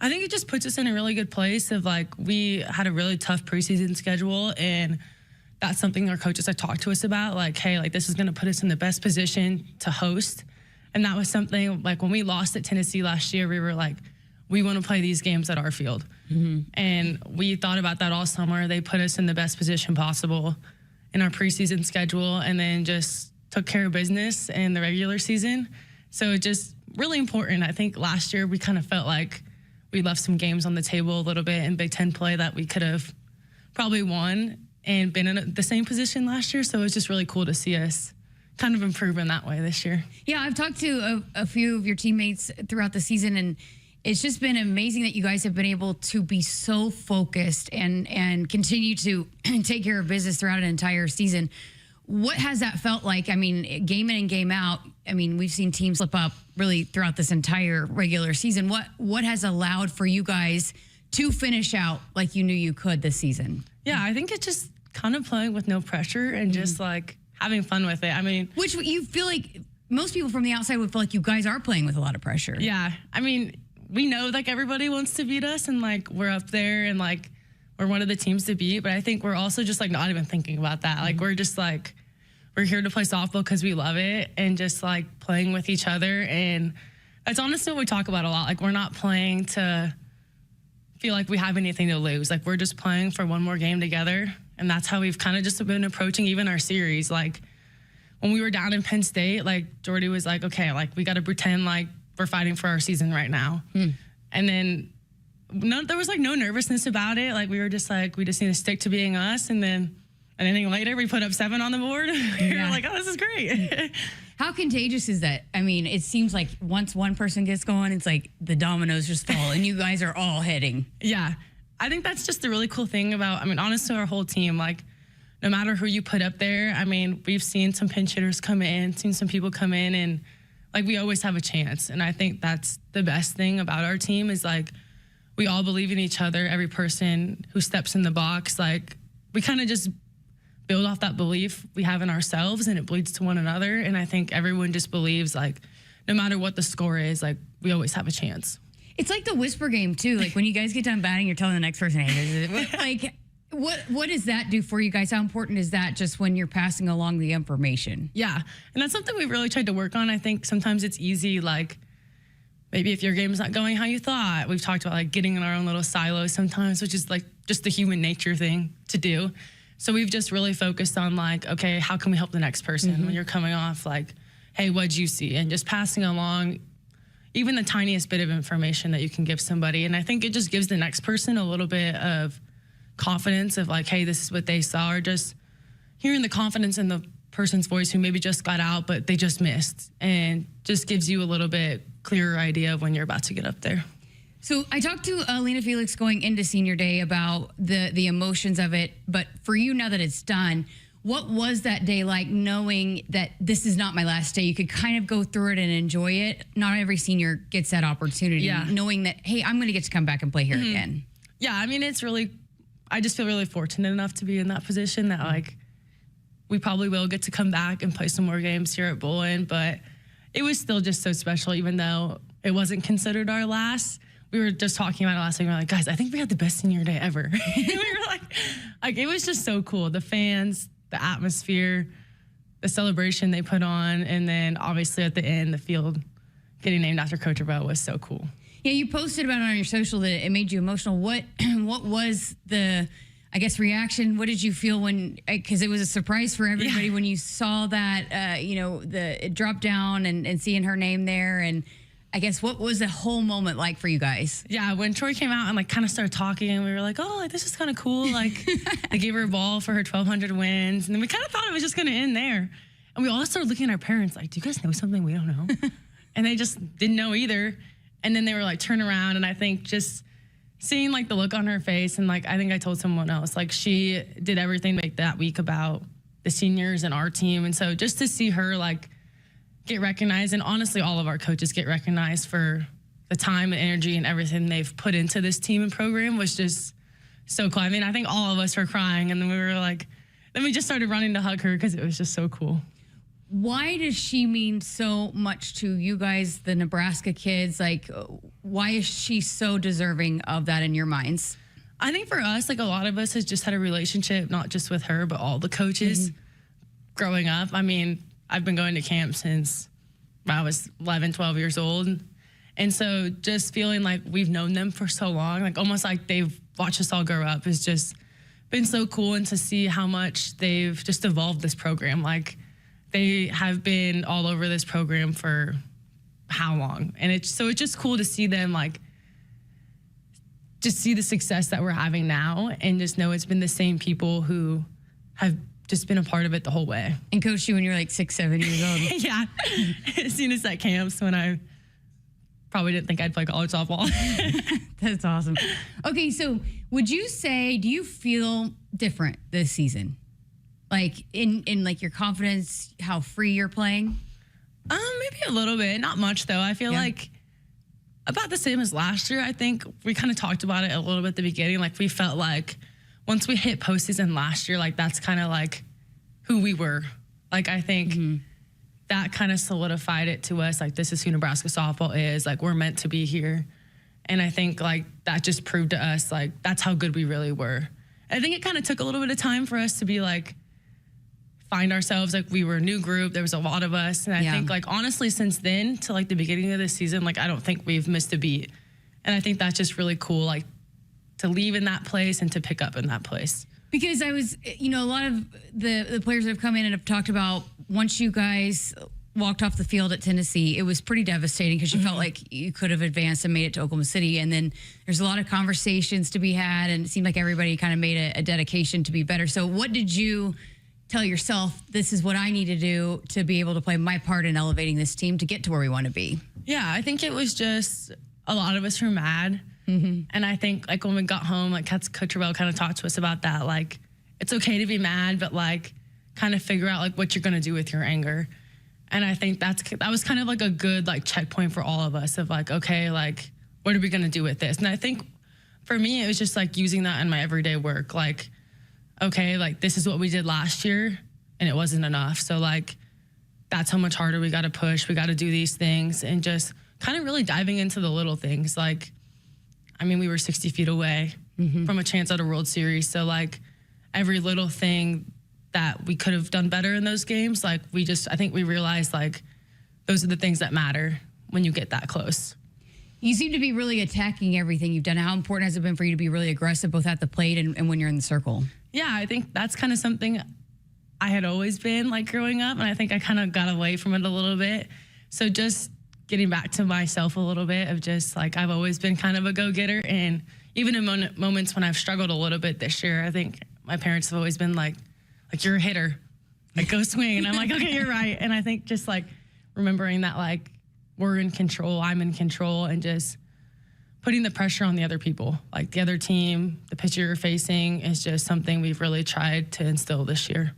I think it just puts us in a really good place of we had a really tough preseason schedule, and that's something our coaches have talked to us about. Hey, this is going to put us in the best position to host. And that was something when we lost at Tennessee last year, we were we want to play these games at our field. Mm-hmm. And we thought about that all summer. They put us in the best position possible in our preseason schedule, and then just took care of business in the regular season. So just really important. I think last year we kind of felt we left some games on the table a little bit in Big Ten play that we could have probably won and been in the same position last year. So it was just really cool to see us kind of improve in that way this year. Yeah, I've talked to a few of your teammates throughout the season, and It's just been amazing that you guys have been able to be so focused and continue to take care of business throughout an entire season. What has that felt like? I mean, game in and game out, I mean, we've seen teams slip up really throughout this entire regular season. What has allowed for you guys to finish out like you knew you could this season? Yeah, I think it's just kind of playing with no pressure and just like having fun with it. I mean, which you feel like most people from the outside would feel like you guys are playing with a lot of pressure. Yeah. I mean, we know like everybody wants to beat us and like we're up there and like we're one of the teams to beat, but I think we're also just like not even thinking about that. Like we're just like, we're here to play softball because we love it and just like playing with each other. And that's honestly what we talk about a lot. Like we're not playing to feel like we have anything to lose. Like we're just playing for one more game together. And that's how we've kind of just been approaching even our series. Like when we were down in Penn State, like Jordy was like, okay, like we got to pretend like we're fighting for our season right now. And then there was like no nervousness about it. Like we were just like, we just need to stick to being us. And then an inning later, we put up 7 on the board. We were like, oh, this is great. How contagious is that? I mean, it seems like once one person gets going, it's like the dominoes just fall and you guys are all heading. Yeah. I think that's just the really cool thing about, I mean, honestly, our whole team, like no matter who you put up there, I mean, we've seen some pinch hitters come in, seen some people come in, and like we always have a chance. And I think that's the best thing about our team is like we all believe in each other. Every person who steps in the box, like we kind of just build off that belief we have in ourselves and it bleeds to one another. And I think everyone just believes like no matter what the score is, like we always have a chance. It's like the whisper game too. Like when you guys get done batting, you're telling the next person, hey, like what does that do for you guys? How important is that just when you're passing along the information? Yeah. And that's something we've really tried to work on. I think sometimes it's easy, like maybe if your game's not going how you thought. We've talked about like getting in our own little silos sometimes, which is like just the human nature thing to do. So we've just really focused on like, okay, how can we help the next person when you're coming off like, hey, what'd you see? And just passing along even the tiniest bit of information that you can give somebody. And I think it just gives the next person a little bit of confidence of like, hey, this is what they saw, or just hearing the confidence in the person's voice who maybe just got out, but they just missed, and just gives you a little bit clearer idea of when you're about to get up there. So I talked to Lena Felix going into senior day about the emotions of it, but for you now that it's done, what was that day like knowing that this is not my last day? You could kind of go through it and enjoy it. Not every senior gets that opportunity, knowing that, hey, I'm going to get to come back and play here again. Yeah, I mean, it's really, I just feel really fortunate enough to be in that position that like we probably will get to come back and play some more games here at Bullen, but it was still just so special, even though it wasn't considered our last. We were just talking about it last week. We were like, guys, I think we had the best senior day ever. We were like, it was just so cool. The fans, the atmosphere, the celebration they put on, and then obviously at the end, the field getting named after Coach Abell was so cool. Yeah, you posted about it on your social that it made you emotional. What was the, I guess, reaction? What did you feel when, because it was a surprise for everybody when you saw that, the drop down and seeing her name there, and I guess what was the whole moment like for you guys? Yeah, when Troy came out and like kind of started talking, and we were like, oh, like, this is kind of cool. Like they gave her a ball for her 1,200 wins, and then we kind of thought it was just going to end there. And we all started looking at our parents like, do you guys know something we don't know? And they just didn't know either. And then they were like, turn around, and I think just seeing like the look on her face, and like I think I told someone else, like she did everything like that week about the seniors and our team. And so just to see her like get recognized, and honestly all of our coaches get recognized for the time and energy and everything they've put into this team and program was just so cool. I mean, I think all of us were crying, and then we were like, then we just started running to hug her because it was just so cool. Why does she mean so much to you guys, the Nebraska kids? Like, why is she so deserving of that in your minds? I think for us, like a lot of us has just had a relationship, not just with her, but all the coaches growing up. I mean, I've been going to camp since I was 11, 12 years old. And so just feeling like we've known them for so long, like almost like they've watched us all grow up, has just been so cool. And to see how much they've just evolved this program. Like they have been all over this program for how long? And it's just cool to see them like just see the success that we're having now, and just know it's been the same people who have just been a part of it the whole way. And coached you when you were like 6, 7 years old. Yeah. As soon as at camps when I probably didn't think I'd play college softball. That's awesome. Okay, so would you say, do you feel different this season? Like in like your confidence, how free you're playing? Maybe a little bit, not much though. I feel like about the same as last year. I think we kind of talked about it a little bit at the beginning. Like we felt like once we hit postseason last year, like that's kind of like who we were. Like I think that kind of solidified it to us. Like this is who Nebraska softball is. Like we're meant to be here. And I think like that just proved to us like that's how good we really were. I think it kind of took a little bit of time for us to be like, find ourselves. Like we were a new group. There was a lot of us. And I think like honestly since then to like the beginning of the season, like I don't think we've missed a beat. And I think that's just really cool, like to leave in that place and to pick up in that place. Because I was, a lot of the players that have come in and have talked about once you guys walked off the field at Tennessee, it was pretty devastating because you felt like you could have advanced and made it to Oklahoma City. And then there's a lot of conversations to be had and it seemed like everybody kind of made a dedication to be better. So what did you tell yourself, this is what I need to do to be able to play my part in elevating this team to get to where we want to be? Yeah, I think it was just a lot of us were mad. And I think like when we got home, like Coach Rebell kind of talked to us about that. Like it's okay to be mad, but like kind of figure out like what you're going to do with your anger. And I think that was kind of like a good like checkpoint for all of us of like, okay, like what are we going to do with this? And I think for me, it was just like using that in my everyday work. Like, okay, like this is what we did last year and it wasn't enough. So like, that's how much harder we got to push. We got to do these things and just kind of really diving into the little things. Like, I mean, we were 60 feet away from a chance at a World Series. So like every little thing that we could have done better in those games, like I think we realized like those are the things that matter when you get that close. You seem to be really attacking everything you've done. How important has it been for you to be really aggressive both at the plate and when you're in the circle? Yeah, I think that's kind of something I had always been like growing up, and I think I kind of got away from it a little bit. So just getting back to myself a little bit of just like I've always been kind of a go-getter, and even in moments when I've struggled a little bit this year, I think my parents have always been like you're a hitter, like go swing, and I'm like, okay, you're right. And I think just like remembering that like we're in control, I'm in control, and just putting the pressure on the other people, like the other team, the pitcher you're facing is just something we've really tried to instill this year.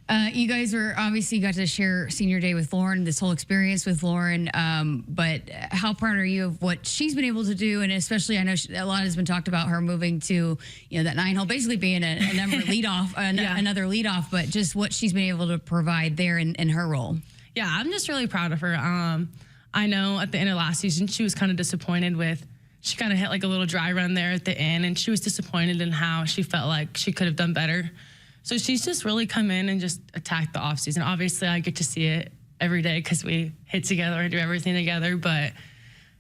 You guys were obviously got to share senior day with Lauren, this whole experience with Lauren. But how proud are you of what she's been able to do? And especially, I know a lot has been talked about her moving to, that 9-hole, basically being a number leadoff, another leadoff, but just what she's been able to provide there in her role. Yeah, I'm just really proud of her. I know at the end of last season, she was kind of disappointed she kind of hit like a little dry run there at the end, and she was disappointed in how she felt like she could have done better. So she's just really come in and just attacked the offseason. Obviously, I get to see it every day because we hit together and do everything together. But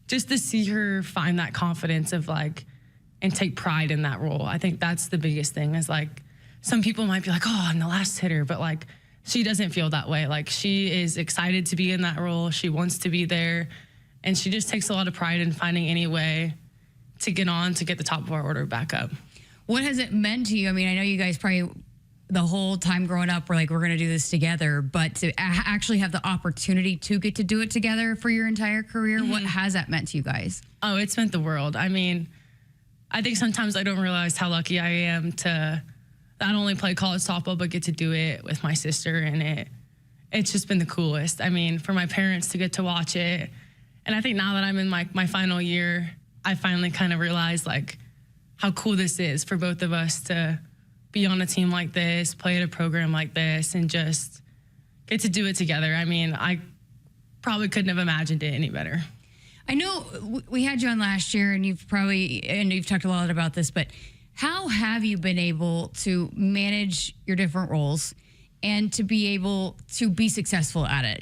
just to see her find that confidence of and take pride in that role, I think that's the biggest thing is some people might be like, oh, I'm the last hitter. But she doesn't feel that way. She is excited to be in that role. She wants to be there. And she just takes a lot of pride in finding any way to get on to get the top of our order back up. What has it meant to you? I mean, I know you guys probably the whole time growing up were we're going to do this together, but to actually have the opportunity to get to do it together for your entire career, what has that meant to you guys? Oh, it's meant the world. I mean, I think sometimes I don't realize how lucky I am to not only play college softball, but get to do it with my sister. And it's just been the coolest. I mean, for my parents to get to watch it. And I think now that I'm in my final year, I finally kind of realized how cool this is for both of us to be on a team like this, play at a program like this, and just get to do it together. I mean, I probably couldn't have imagined it any better. I know we had you on last year, and you've talked a lot about this, but how have you been able to manage your different roles and to be able to be successful at it?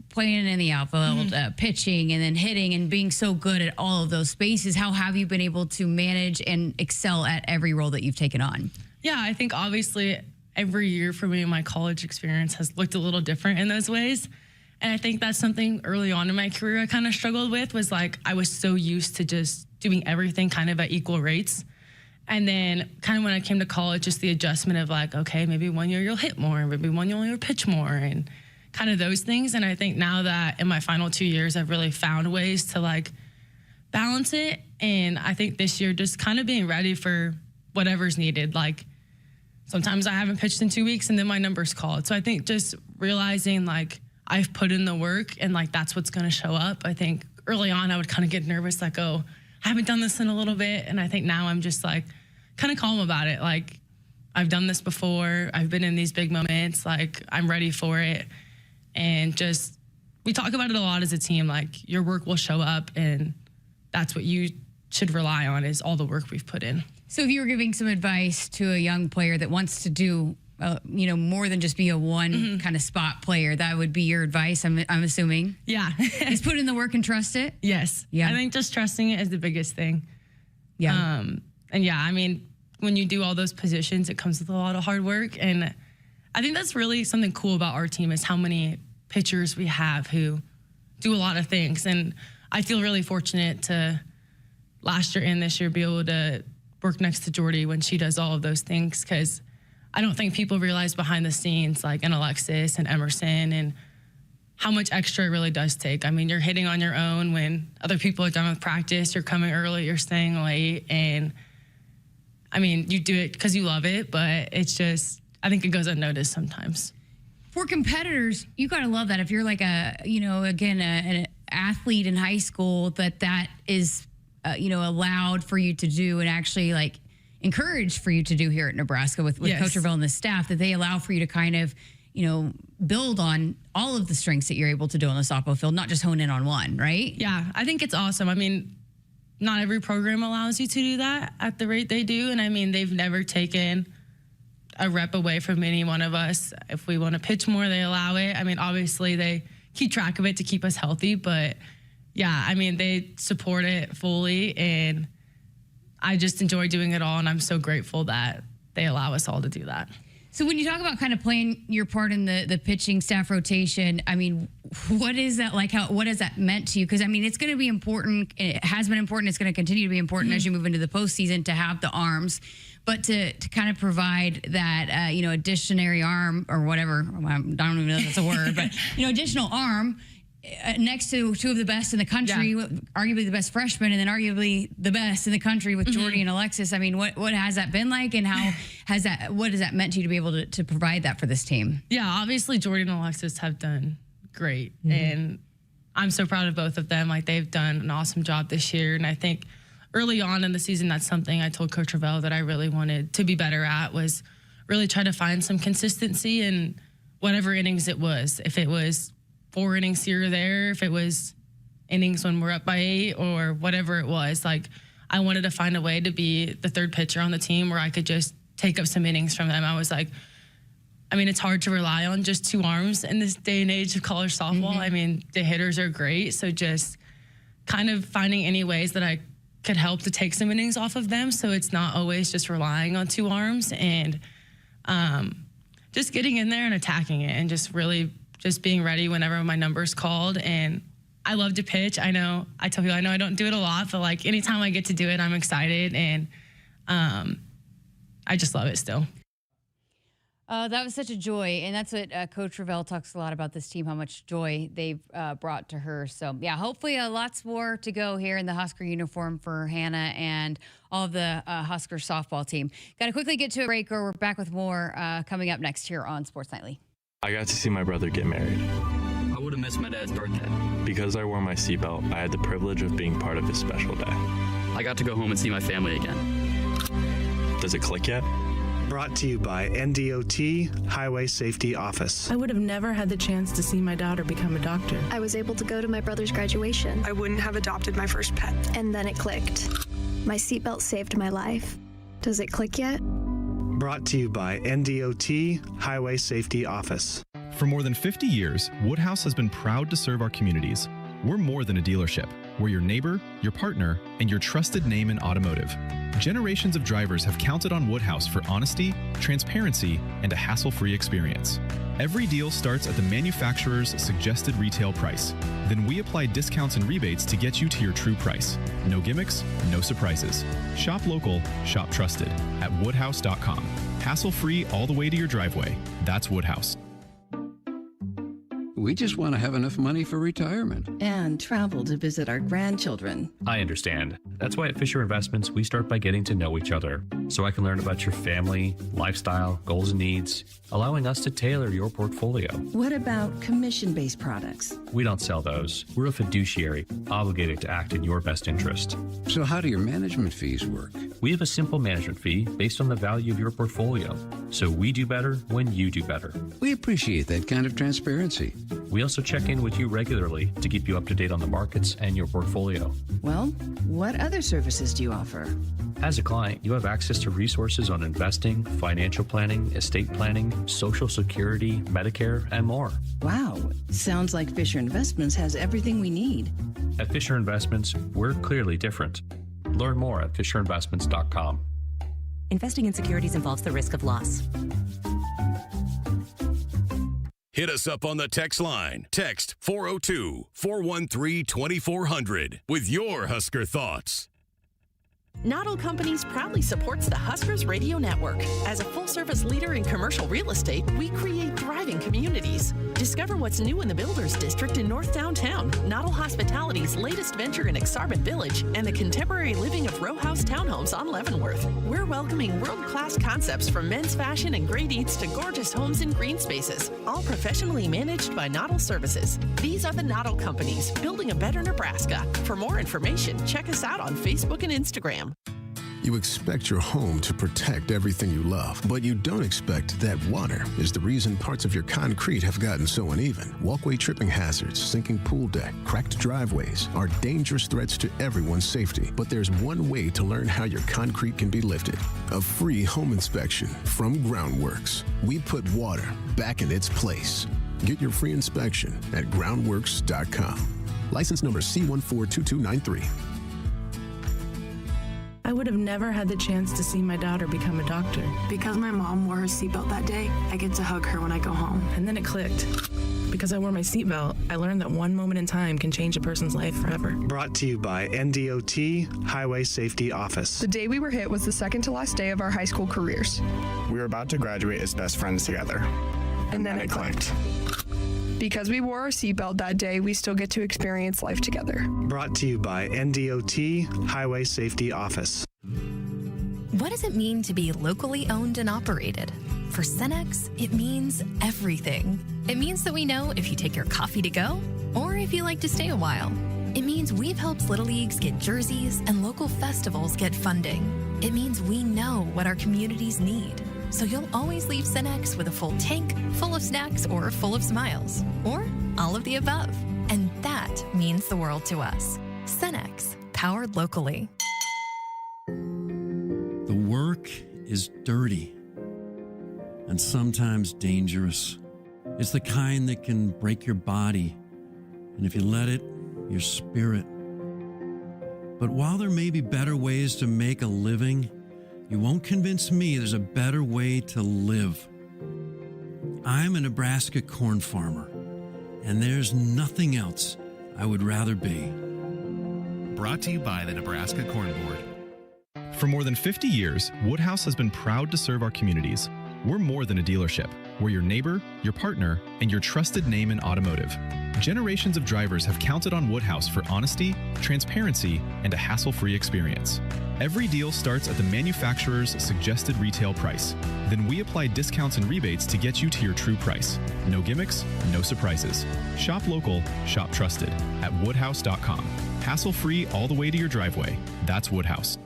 Playing in the outfield, pitching, and then hitting, and being so good at all of those spaces. How have you been able to manage and excel at every role that you've taken on? Yeah, I think obviously every year for me, my college experience has looked a little different in those ways. And I think that's something early on in my career I kind of struggled with was I was so used to just doing everything kind of at equal rates. And then kind of when I came to college, just the adjustment of okay, maybe one year you'll hit more, maybe one year you'll pitch more, and kind of those things. And I think now that in my final 2 years, I've really found ways to balance it. And I think this year just kind of being ready for whatever's needed. Like sometimes I haven't pitched in 2 weeks and then my number's called. So I think just realizing like I've put in the work and like that's what's going to show up. I think early on I would kind of get nervous like, oh, I haven't done this in a little bit. And I think now I'm just like kind of calm about it. Like I've done this before. I've been in these big moments. Like I'm ready for it. And just, we talk about it a lot as a team. Like your work will show up and that's what you should rely on is all the work we've put in. So if you were giving some advice to a young player that wants to do, more than just be a one kind of spot player, that would be your advice, I'm assuming. Yeah. Just put in the work and trust it? Yes. Yeah. I think just trusting it is the biggest thing. Yeah. And yeah, I mean, when you do all those positions, it comes with a lot of hard work. And I think that's really something cool about our team is how many pitchers we have who do a lot of things. And I feel really fortunate to last year and this year be able to work next to Jordy when she does all of those things, because I don't think people realize behind the scenes, like an Alexis and Emerson, and how much extra it really does take. I mean, you're hitting on your own when other people are done with practice, you're coming early, you're staying late, and I mean, you do it because you love it, but it's just, I think it goes unnoticed sometimes. For competitors, you got to love that. If you're like an athlete in high school, that is, allowed for you to do and actually like encouraged for you to do here at Nebraska with Yes. Coach Revelle and the staff, that they allow for you to kind of, build on all of the strengths that you're able to do on the softball field, not just hone in on one, right? Yeah, I think it's awesome. I mean, not every program allows you to do that at the rate they do. And I mean, they've never taken a rep away from any one of us. If we want to pitch more, they allow it. I mean, obviously they keep track of it to keep us healthy, but yeah, I mean, they support it fully and I just enjoy doing it all. And I'm so grateful that they allow us all to do that. So when you talk about kind of playing your part in the pitching staff rotation, I mean, what is that like? What has that meant to you? Because I mean, it's going to be important. It has been important. It's going to continue to be important as you move into the postseason to have the arms, but to kind of provide that additionary arm or whatever. I don't even know if that's a word, but additional arm next to two of the best in the country, arguably the best freshmen, and then arguably the best in the country with Jordy and Alexis. I mean, what has that been like, and what has that meant to you to be able to provide that for this team? Yeah, obviously Jordy and Alexis have done great, and I'm so proud of both of them. Like, they've done an awesome job this year, and I think early on in the season, that's something I told Coach Revelle that I really wanted to be better at, was really try to find some consistency in whatever innings it was. If it was 4 innings here or there, if it was innings when we're up by 8 or whatever it was, like I wanted to find a way to be the third pitcher on the team where I could just take up some innings from them. I was like, I mean, it's hard to rely on just 2 arms in this day and age of college softball. I mean, the hitters are great. So just kind of finding any ways that I could help to take some innings off of them. So it's not always just relying on 2 arms, and just getting in there and attacking it and just really just being ready whenever my number's called. And I love to pitch. I know I don't do it a lot, but like anytime I get to do it, I'm excited, and I just love it still. That was such a joy, and that's what Coach Revelle talks a lot about this team, how much joy they've brought to her. So, yeah, hopefully lots more to go here in the Husker uniform for Hannah and all of the Husker softball team. Got to quickly get to a break, or we're back with more coming up next here on Sports Nightly. I got to see my brother get married. I would have missed my dad's birthday. Because I wore my seatbelt, I had the privilege of being part of his special day. I got to go home and see my family again. Does it click yet? Brought to you by NDOT Highway Safety Office. I would have never had the chance to see my daughter become a doctor. I was able to go to my brother's graduation. I wouldn't have adopted my first pet. And then it clicked. My seatbelt saved my life. Does it click yet? Brought to you by NDOT Highway Safety Office. For more than 50 years, Woodhouse has been proud to serve our communities. We're more than a dealership. We're your neighbor, your partner, and your trusted name in automotive. Generations of drivers have counted on Woodhouse for honesty, transparency, and a hassle-free experience. Every deal starts at the manufacturer's suggested retail price. Then we apply discounts and rebates to get you to your true price. No gimmicks, no surprises. Shop local, shop trusted at woodhouse.com. Hassle-free all the way to your driveway. That's Woodhouse. We just want to have enough money for retirement. And travel to visit our grandchildren. I understand. That's why at Fisher Investments, we start by getting to know each other so I can learn about your family, lifestyle, goals and needs, allowing us to tailor your portfolio. What about commission-based products? We don't sell those. We're a fiduciary, obligated to act in your best interest. So how do your management fees work? We have a simple management fee based on the value of your portfolio. So we do better when you do better. We appreciate that kind of transparency. We also check in with you regularly to keep you up to date on the markets and your portfolio. Well, what other services do you offer? As a client, you have access to resources on investing, financial planning, estate planning, Social Security, Medicare, and more. Wow, sounds like Fisher Investments has everything we need. At Fisher Investments, we're clearly different. Learn more at fisherinvestments.com. Investing in securities involves the risk of loss. Hit us up on the text line. Text 402-413-2400 with your Husker thoughts. Noddle Companies proudly supports the Huskers Radio Network. As a full-service leader in commercial real estate, we create thriving communities. Discover what's new in the Builders District in North Downtown, Noddle Hospitality's latest venture in Aksarben Village, and the contemporary living of row house townhomes on Leavenworth. We're welcoming world-class concepts from men's fashion and great eats to gorgeous homes and green spaces, all professionally managed by Noddle Services. These are the Noddle Companies, building a better Nebraska. For more information, check us out on Facebook and Instagram. You expect your home to protect everything you love, but you don't expect that water is the reason parts of your concrete have gotten so uneven. Walkway tripping hazards, sinking pool deck, cracked driveways are dangerous threats to everyone's safety. But there's one way to learn how your concrete can be lifted. A free home inspection from Groundworks. We put water back in its place. Get your free inspection at groundworks.com. License number C142293. I would have never had the chance to see my daughter become a doctor. Because my mom wore her seatbelt that day, I get to hug her when I go home. And then it clicked. Because I wore my seatbelt, I learned that one moment in time can change a person's life forever. Brought to you by NDOT Highway Safety Office. The day we were hit was the second to last day of our high school careers. We were about to graduate as best friends together. And then it clicked. Because we wore our seatbelt that day, we still get to experience life together. Brought to you by NDOT Highway Safety Office. What does it mean to be locally owned and operated? For Cenex, it means everything. It means that we know if you take your coffee to go or if you like to stay a while. It means we've helped Little Leagues get jerseys and local festivals get funding. It means we know what our communities need. So you'll always leave Cenex with a full tank, full of snacks, or full of smiles, or all of the above. And that means the world to us. Cenex, powered locally. The work is dirty and sometimes dangerous. It's the kind that can break your body, and if you let it, your spirit. But while there may be better ways to make a living, you won't convince me there's a better way to live. I'm a Nebraska corn farmer, and there's nothing else I would rather be. Brought to you by the Nebraska Corn Board. For more than 50 years, Woodhouse has been proud to serve our communities. We're more than a dealership. We're your neighbor, your partner, and your trusted name in automotive. Generations of drivers have counted on Woodhouse for honesty, transparency, and a hassle-free experience. Every deal starts at the manufacturer's suggested retail price. Then we apply discounts and rebates to get you to your true price. No gimmicks, no surprises. Shop local, shop trusted at woodhouse.com. Hassle-free all the way to your driveway. That's Woodhouse.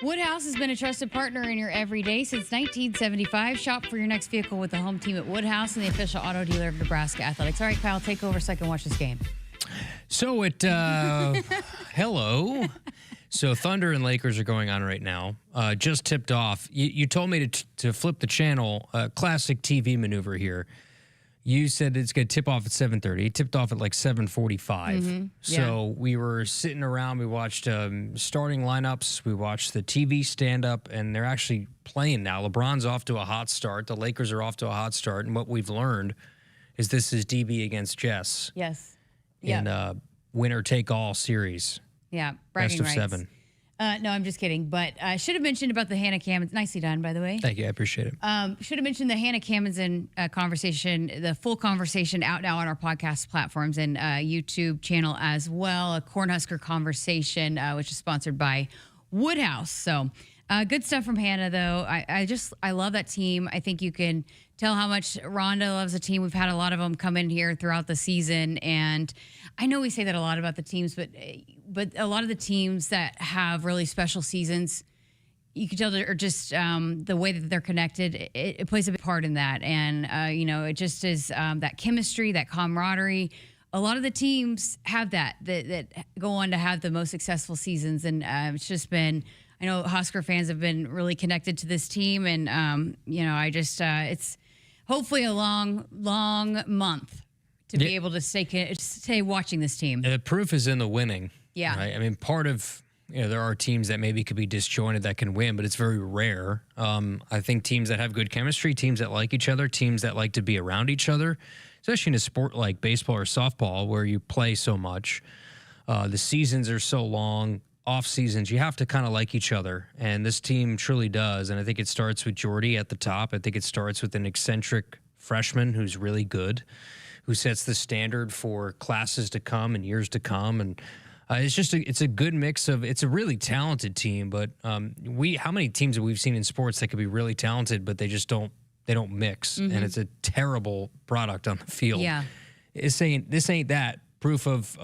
Woodhouse has been a trusted partner in your everyday since 1975. Shop for your next vehicle with the home team at Woodhouse and the official auto dealer of Nebraska Athletics. All right, Kyle, take over so I can watch this game. So hello. So Thunder and Lakers are going on right now. Just tipped off. You told me to flip the channel. Classic TV maneuver here. You said it's going to tip off at 7:30. It tipped off at like 7:45. Mm-hmm. So we were sitting around. We watched starting lineups. We watched the TV stand-up, and they're actually playing now. LeBron's off to a hot start. The Lakers are off to a hot start. And what we've learned is this is DB against Jess. Yes. In winner-take-all series. Yeah, bragging Best of rights. 7. No, I'm just kidding. But I should have mentioned about the Hannah Camenzind. Nicely done, by the way. Thank you. I appreciate it. Should have mentioned the Hannah Camenzind conversation, the full conversation out now on our podcast platforms and YouTube channel as well. A Cornhusker conversation, which is sponsored by Woodhouse. So good stuff from Hannah, though. I love that team. I think you can tell how much Rhonda loves the team. We've had a lot of them come in here throughout the season, and I know we say that a lot about the teams, but a lot of the teams that have really special seasons, you can tell they're just the way that they're connected. It plays a big part in that, and it just is that chemistry, that camaraderie. A lot of the teams have that go on to have the most successful seasons, and it's just been. I know Husker fans have been really connected to this team, and it's hopefully a long month to be able to stay watching this team. The proof is in the winning. Yeah. Right? I mean, part of, there are teams that maybe could be disjointed that can win, but it's very rare. I think teams that have good chemistry, teams that like each other, teams that like to be around each other, especially in a sport like baseball or softball where you play so much, the seasons are so long, off seasons, you have to kind of like each other. And this team truly does. And I think it starts with Jordy at the top. I think it starts with an eccentric freshman who's really good, who sets the standard for classes to come and years to come. And it's a good mix of, it's a really talented team, but how many teams have we seen in sports that could be really talented, but they just don't mix. Mm-hmm. And it's a terrible product on the field. Yeah. This ain't that proof of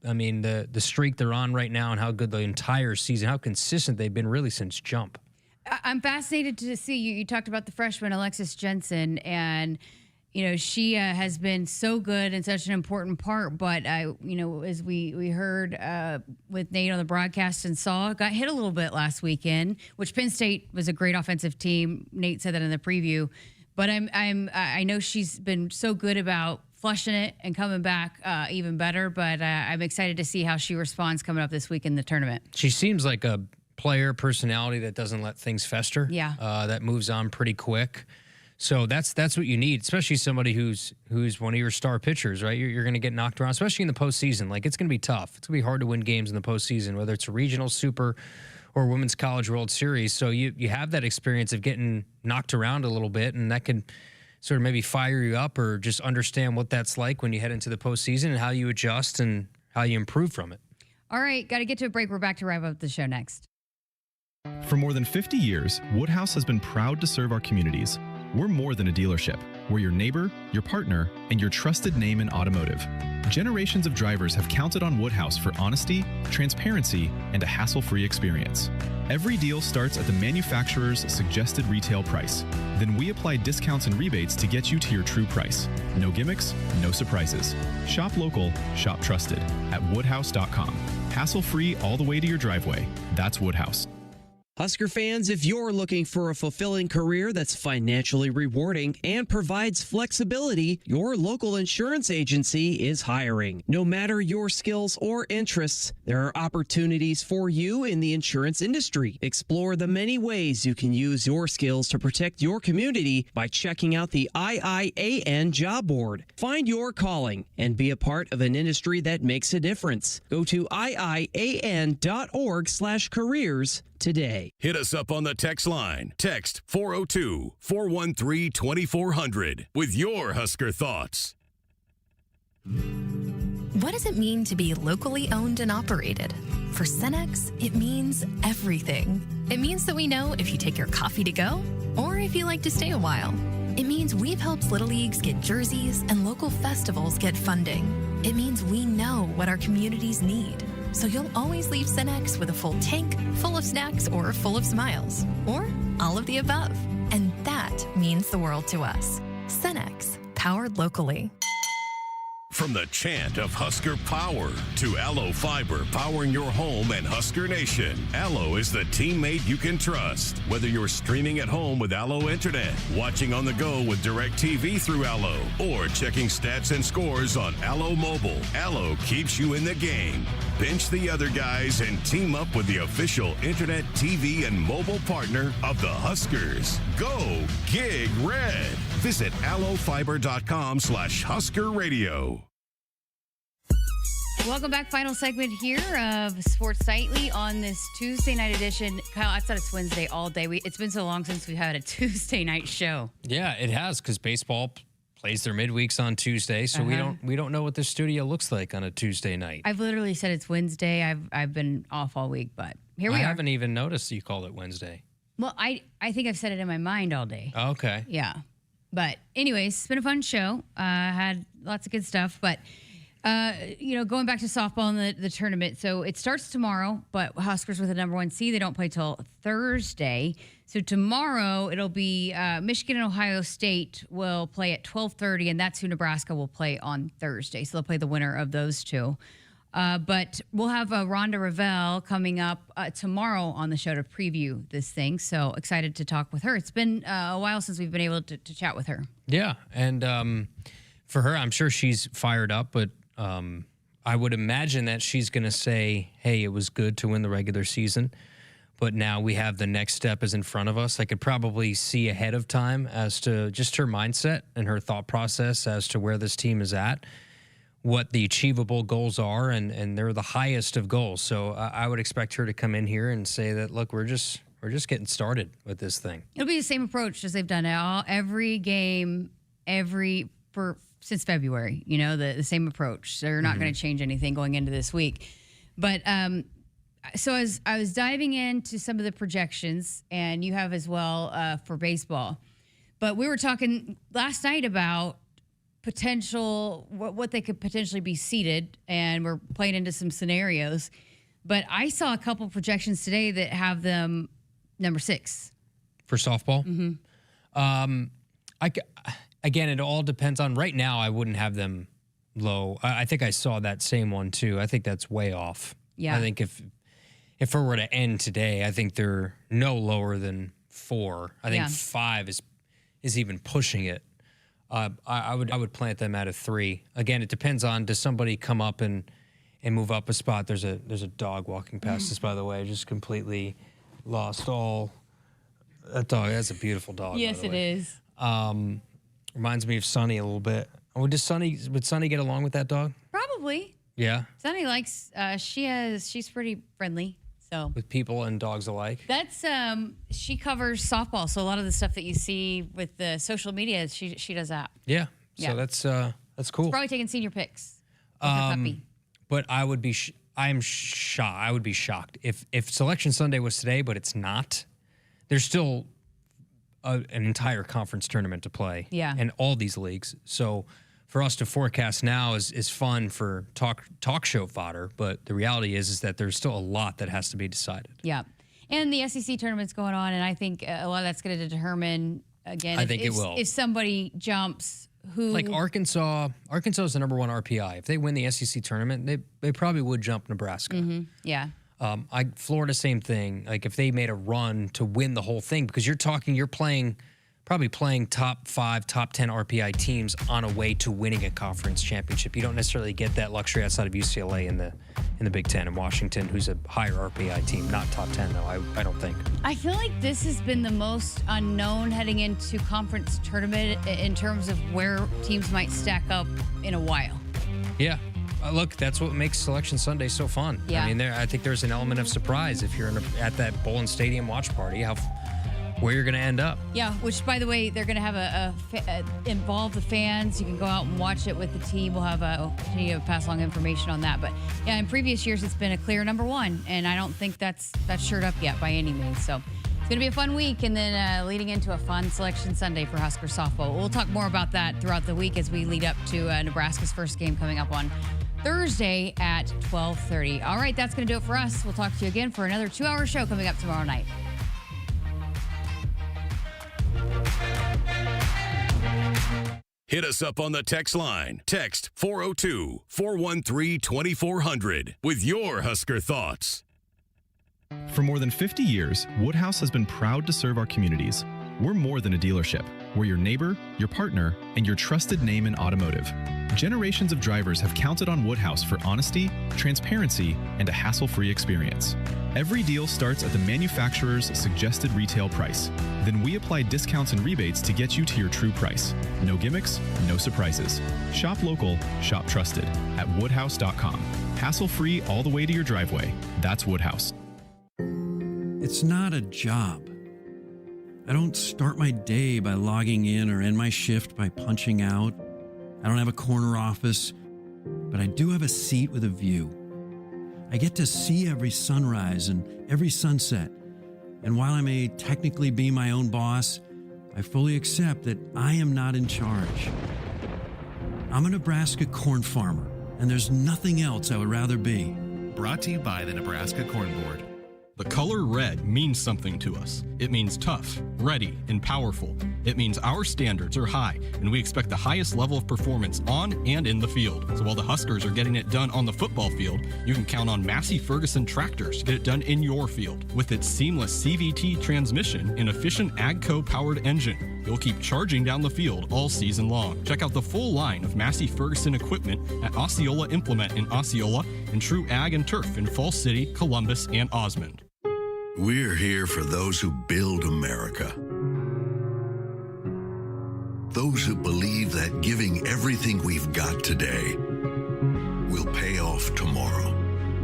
the streak they're on right now and how good the entire season, how consistent they've been really since jump. I'm fascinated to see you talked about the freshman Alexis Jensen, and she has been so good and such an important part. But as we heard with Nate on the broadcast and saw, got hit a little bit last weekend. Which Penn State was a great offensive team. Nate said that in the preview. But I know she's been so good about flushing it and coming back even better. But I'm excited to see how she responds coming up this week in the tournament. She seems like a player personality that doesn't let things fester. Yeah. That moves on pretty quick. So that's what you need, especially somebody who's one of your star pitchers, right? You're going to get knocked around, especially in the postseason. Like, it's going to be tough. It's going to be hard to win games in the postseason, whether it's a regional, super, or Women's College World Series. So you have that experience of getting knocked around a little bit, and that can sort of maybe fire you up or just understand what that's like when you head into the postseason and how you adjust and how you improve from it. All right, got to get to a break. We're back to wrap up the show next. For more than 50 years, Woodhouse has been proud to serve our communities. We're more than a dealership. We're your neighbor, your partner, and your trusted name in automotive. Generations of drivers have counted on Woodhouse for honesty, transparency, and a hassle-free experience. Every deal starts at the manufacturer's suggested retail price. Then we apply discounts and rebates to get you to your true price. No gimmicks, no surprises. Shop local, shop trusted at woodhouse.com. Hassle-free all the way to your driveway. That's Woodhouse. Husker fans, if you're looking for a fulfilling career that's financially rewarding and provides flexibility, your local insurance agency is hiring. No matter your skills or interests, there are opportunities for you in the insurance industry. Explore the many ways you can use your skills to protect your community by checking out the IIAN job board. Find your calling and be a part of an industry that makes a difference. Go to iian.org/careers today. Hit us up on the text line. Text 402-413-2400 with your Husker thoughts. What does it mean to be locally owned and operated? For Cenex, it means everything. It means that we know if you take your coffee to go or if you like to stay a while. It means we've helped Little Leagues get jerseys and local festivals get funding. It means we know what our communities need. So you'll always leave Cenex with a full tank, full of snacks, or full of smiles, or all of the above. And that means the world to us. Cenex, powered locally. From the chant of Husker power to Allo Fiber powering your home and Husker Nation, Allo is the teammate you can trust. Whether you're streaming at home with Allo Internet, watching on the go with DirecTV through Allo, or checking stats and scores on Allo Mobile, Allo keeps you in the game. Bench the other guys and team up with the official Internet, TV, and mobile partner of the Huskers. Go Gig Red. Visit allofiber.com/Husker Radio. Welcome back. Final segment here of Sports Nightly on this Tuesday night edition. Kyle, I thought it's Wednesday all day. It's been so long since we've had a Tuesday night show. Yeah, it has, because baseball plays their midweeks on Tuesday, so we don't know what the studio looks like on a Tuesday night. I've literally said it's Wednesday. I've been off all week, but here we are. I haven't even noticed you called it Wednesday. Well, I think I've said it in my mind all day. Okay. Yeah. But anyways, it's been a fun show. Had lots of good stuff, but going back to softball and the tournament. So it starts tomorrow, but Huskers with the number 1 seed, they don't play till Thursday. So tomorrow it'll be Michigan and Ohio State will play at 12:30, and that's who Nebraska will play on Thursday. So they'll play the winner of those two. But we'll have Rhonda Revelle coming up tomorrow on the show to preview this thing. So excited to talk with her. It's been a while since we've been able to chat with her. Yeah, and for her, I'm sure she's fired up, but I would imagine that she's going to say, hey, it was good to win the regular season, but now we have the next step is in front of us. I could probably see ahead of time as to just her mindset and her thought process as to where this team is at, what the achievable goals are, and they're the highest of goals. So I would expect her to come in here and say that, look, we're just getting started with this thing. It'll be the same approach as they've done every game, since February, the same approach. They're not going to change anything going into this week. But so as I was diving into some of the projections, and you have as well for baseball, but we were talking last night about potential, what they could potentially be seeded, and we're playing into some scenarios. But I saw a couple projections today that have them number 6. For softball? Mm-hmm. Again, it all depends on, right now, I wouldn't have them low. I think I saw that same one, too. I think that's way off. Yeah. I think if it were to end today, I think they're no lower than 4. I think 5 is even pushing it. I would plant them at a 3. Again, it depends on, does somebody come up and move up a spot? There's a dog walking past us, by the way. I just completely lost all. That dog, that's a beautiful dog. Yes, it is. Reminds me of Sunny a little bit. Would Sunny get along with that dog? Probably. Yeah. Sunny likes. She's pretty friendly. So with people and dogs alike. That's she covers softball, so a lot of the stuff that you see with the social media, she does that. Yeah. So that's cool. She's probably taking senior pics. With her puppy. But I would be. I'm shocked. I would be shocked if Selection Sunday was today, but it's not. There's still an entire conference tournament to play. Yeah. In all these leagues. So for us to forecast now is fun for talk show fodder, but the reality is that there's still a lot that has to be decided. Yeah. And the SEC tournament's going on, and I think a lot of that's going to determine, again, it will. If somebody jumps who... Like Arkansas is the number 1 RPI. If they win the SEC tournament, they probably would jump Nebraska. Mm-hmm. Yeah. Florida, same thing. Like if they made a run to win the whole thing, because you're probably playing top 5, top 10 RPI teams on a way to winning a conference championship. You don't necessarily get that luxury outside of UCLA in the Big Ten, and Washington, who's a higher RPI team, not top 10 though. I don't think. I feel like this has been the most unknown heading into conference tournament in terms of where teams might stack up in a while. Yeah. Look, that's what makes Selection Sunday so fun. Yeah. I mean, I think there's an element of surprise if you're at that Bowling Stadium watch party, where you're going to end up. Yeah, which, by the way, they're going to have involve the fans. You can go out and watch it with the team. We'll continue to pass along information on that. But yeah, in previous years, it's been a clear number 1, and I don't think that's shored up yet by any means. So it's going to be a fun week, and then leading into a fun Selection Sunday for Husker softball. We'll talk more about that throughout the week as we lead up to Nebraska's first game coming up on Thursday at 12:30. All right, that's going to do it for us. We'll talk to you again for another 2-hour show coming up tomorrow night. Hit us up on the text line. Text 402-413-2400 with your Husker thoughts. For more than 50 years, Woodhouse has been proud to serve our communities. We're more than a dealership. We're your neighbor, your partner, and your trusted name in automotive. Generations of drivers have counted on Woodhouse for honesty, transparency, and a hassle-free experience. Every deal starts at the manufacturer's suggested retail price. Then we apply discounts and rebates to get you to your true price. No gimmicks, no surprises. Shop local, shop trusted at woodhouse.com. hassle-free all the way to your driveway. That's Woodhouse. It's not a job. I don't start my day by logging in or end my shift by punching out. I don't have a corner office, but I do have a seat with a view. I get to see every sunrise and every sunset. And while I may technically be my own boss, I fully accept that I am not in charge. I'm a Nebraska corn farmer, and there's nothing else I would rather be. Brought to you by the Nebraska Corn Board. The color red means something to us. It means tough, ready, and powerful. It means our standards are high, and we expect the highest level of performance on and in the field. So while the Huskers are getting it done on the football field, you can count on Massey Ferguson tractors to get it done in your field. With its seamless CVT transmission and efficient AGCO-powered engine, you'll keep charging down the field all season long. Check out the full line of Massey Ferguson equipment at Osceola Implement in Osceola and True Ag and Turf in Falls City, Columbus, and Osmond. We're here for those who build America. Those who believe that giving everything we've got today will pay off tomorrow.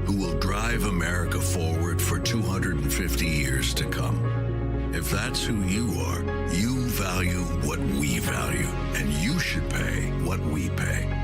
Who will drive America forward for 250 years to come. If that's who you are, you value what we value, and you should pay what we pay.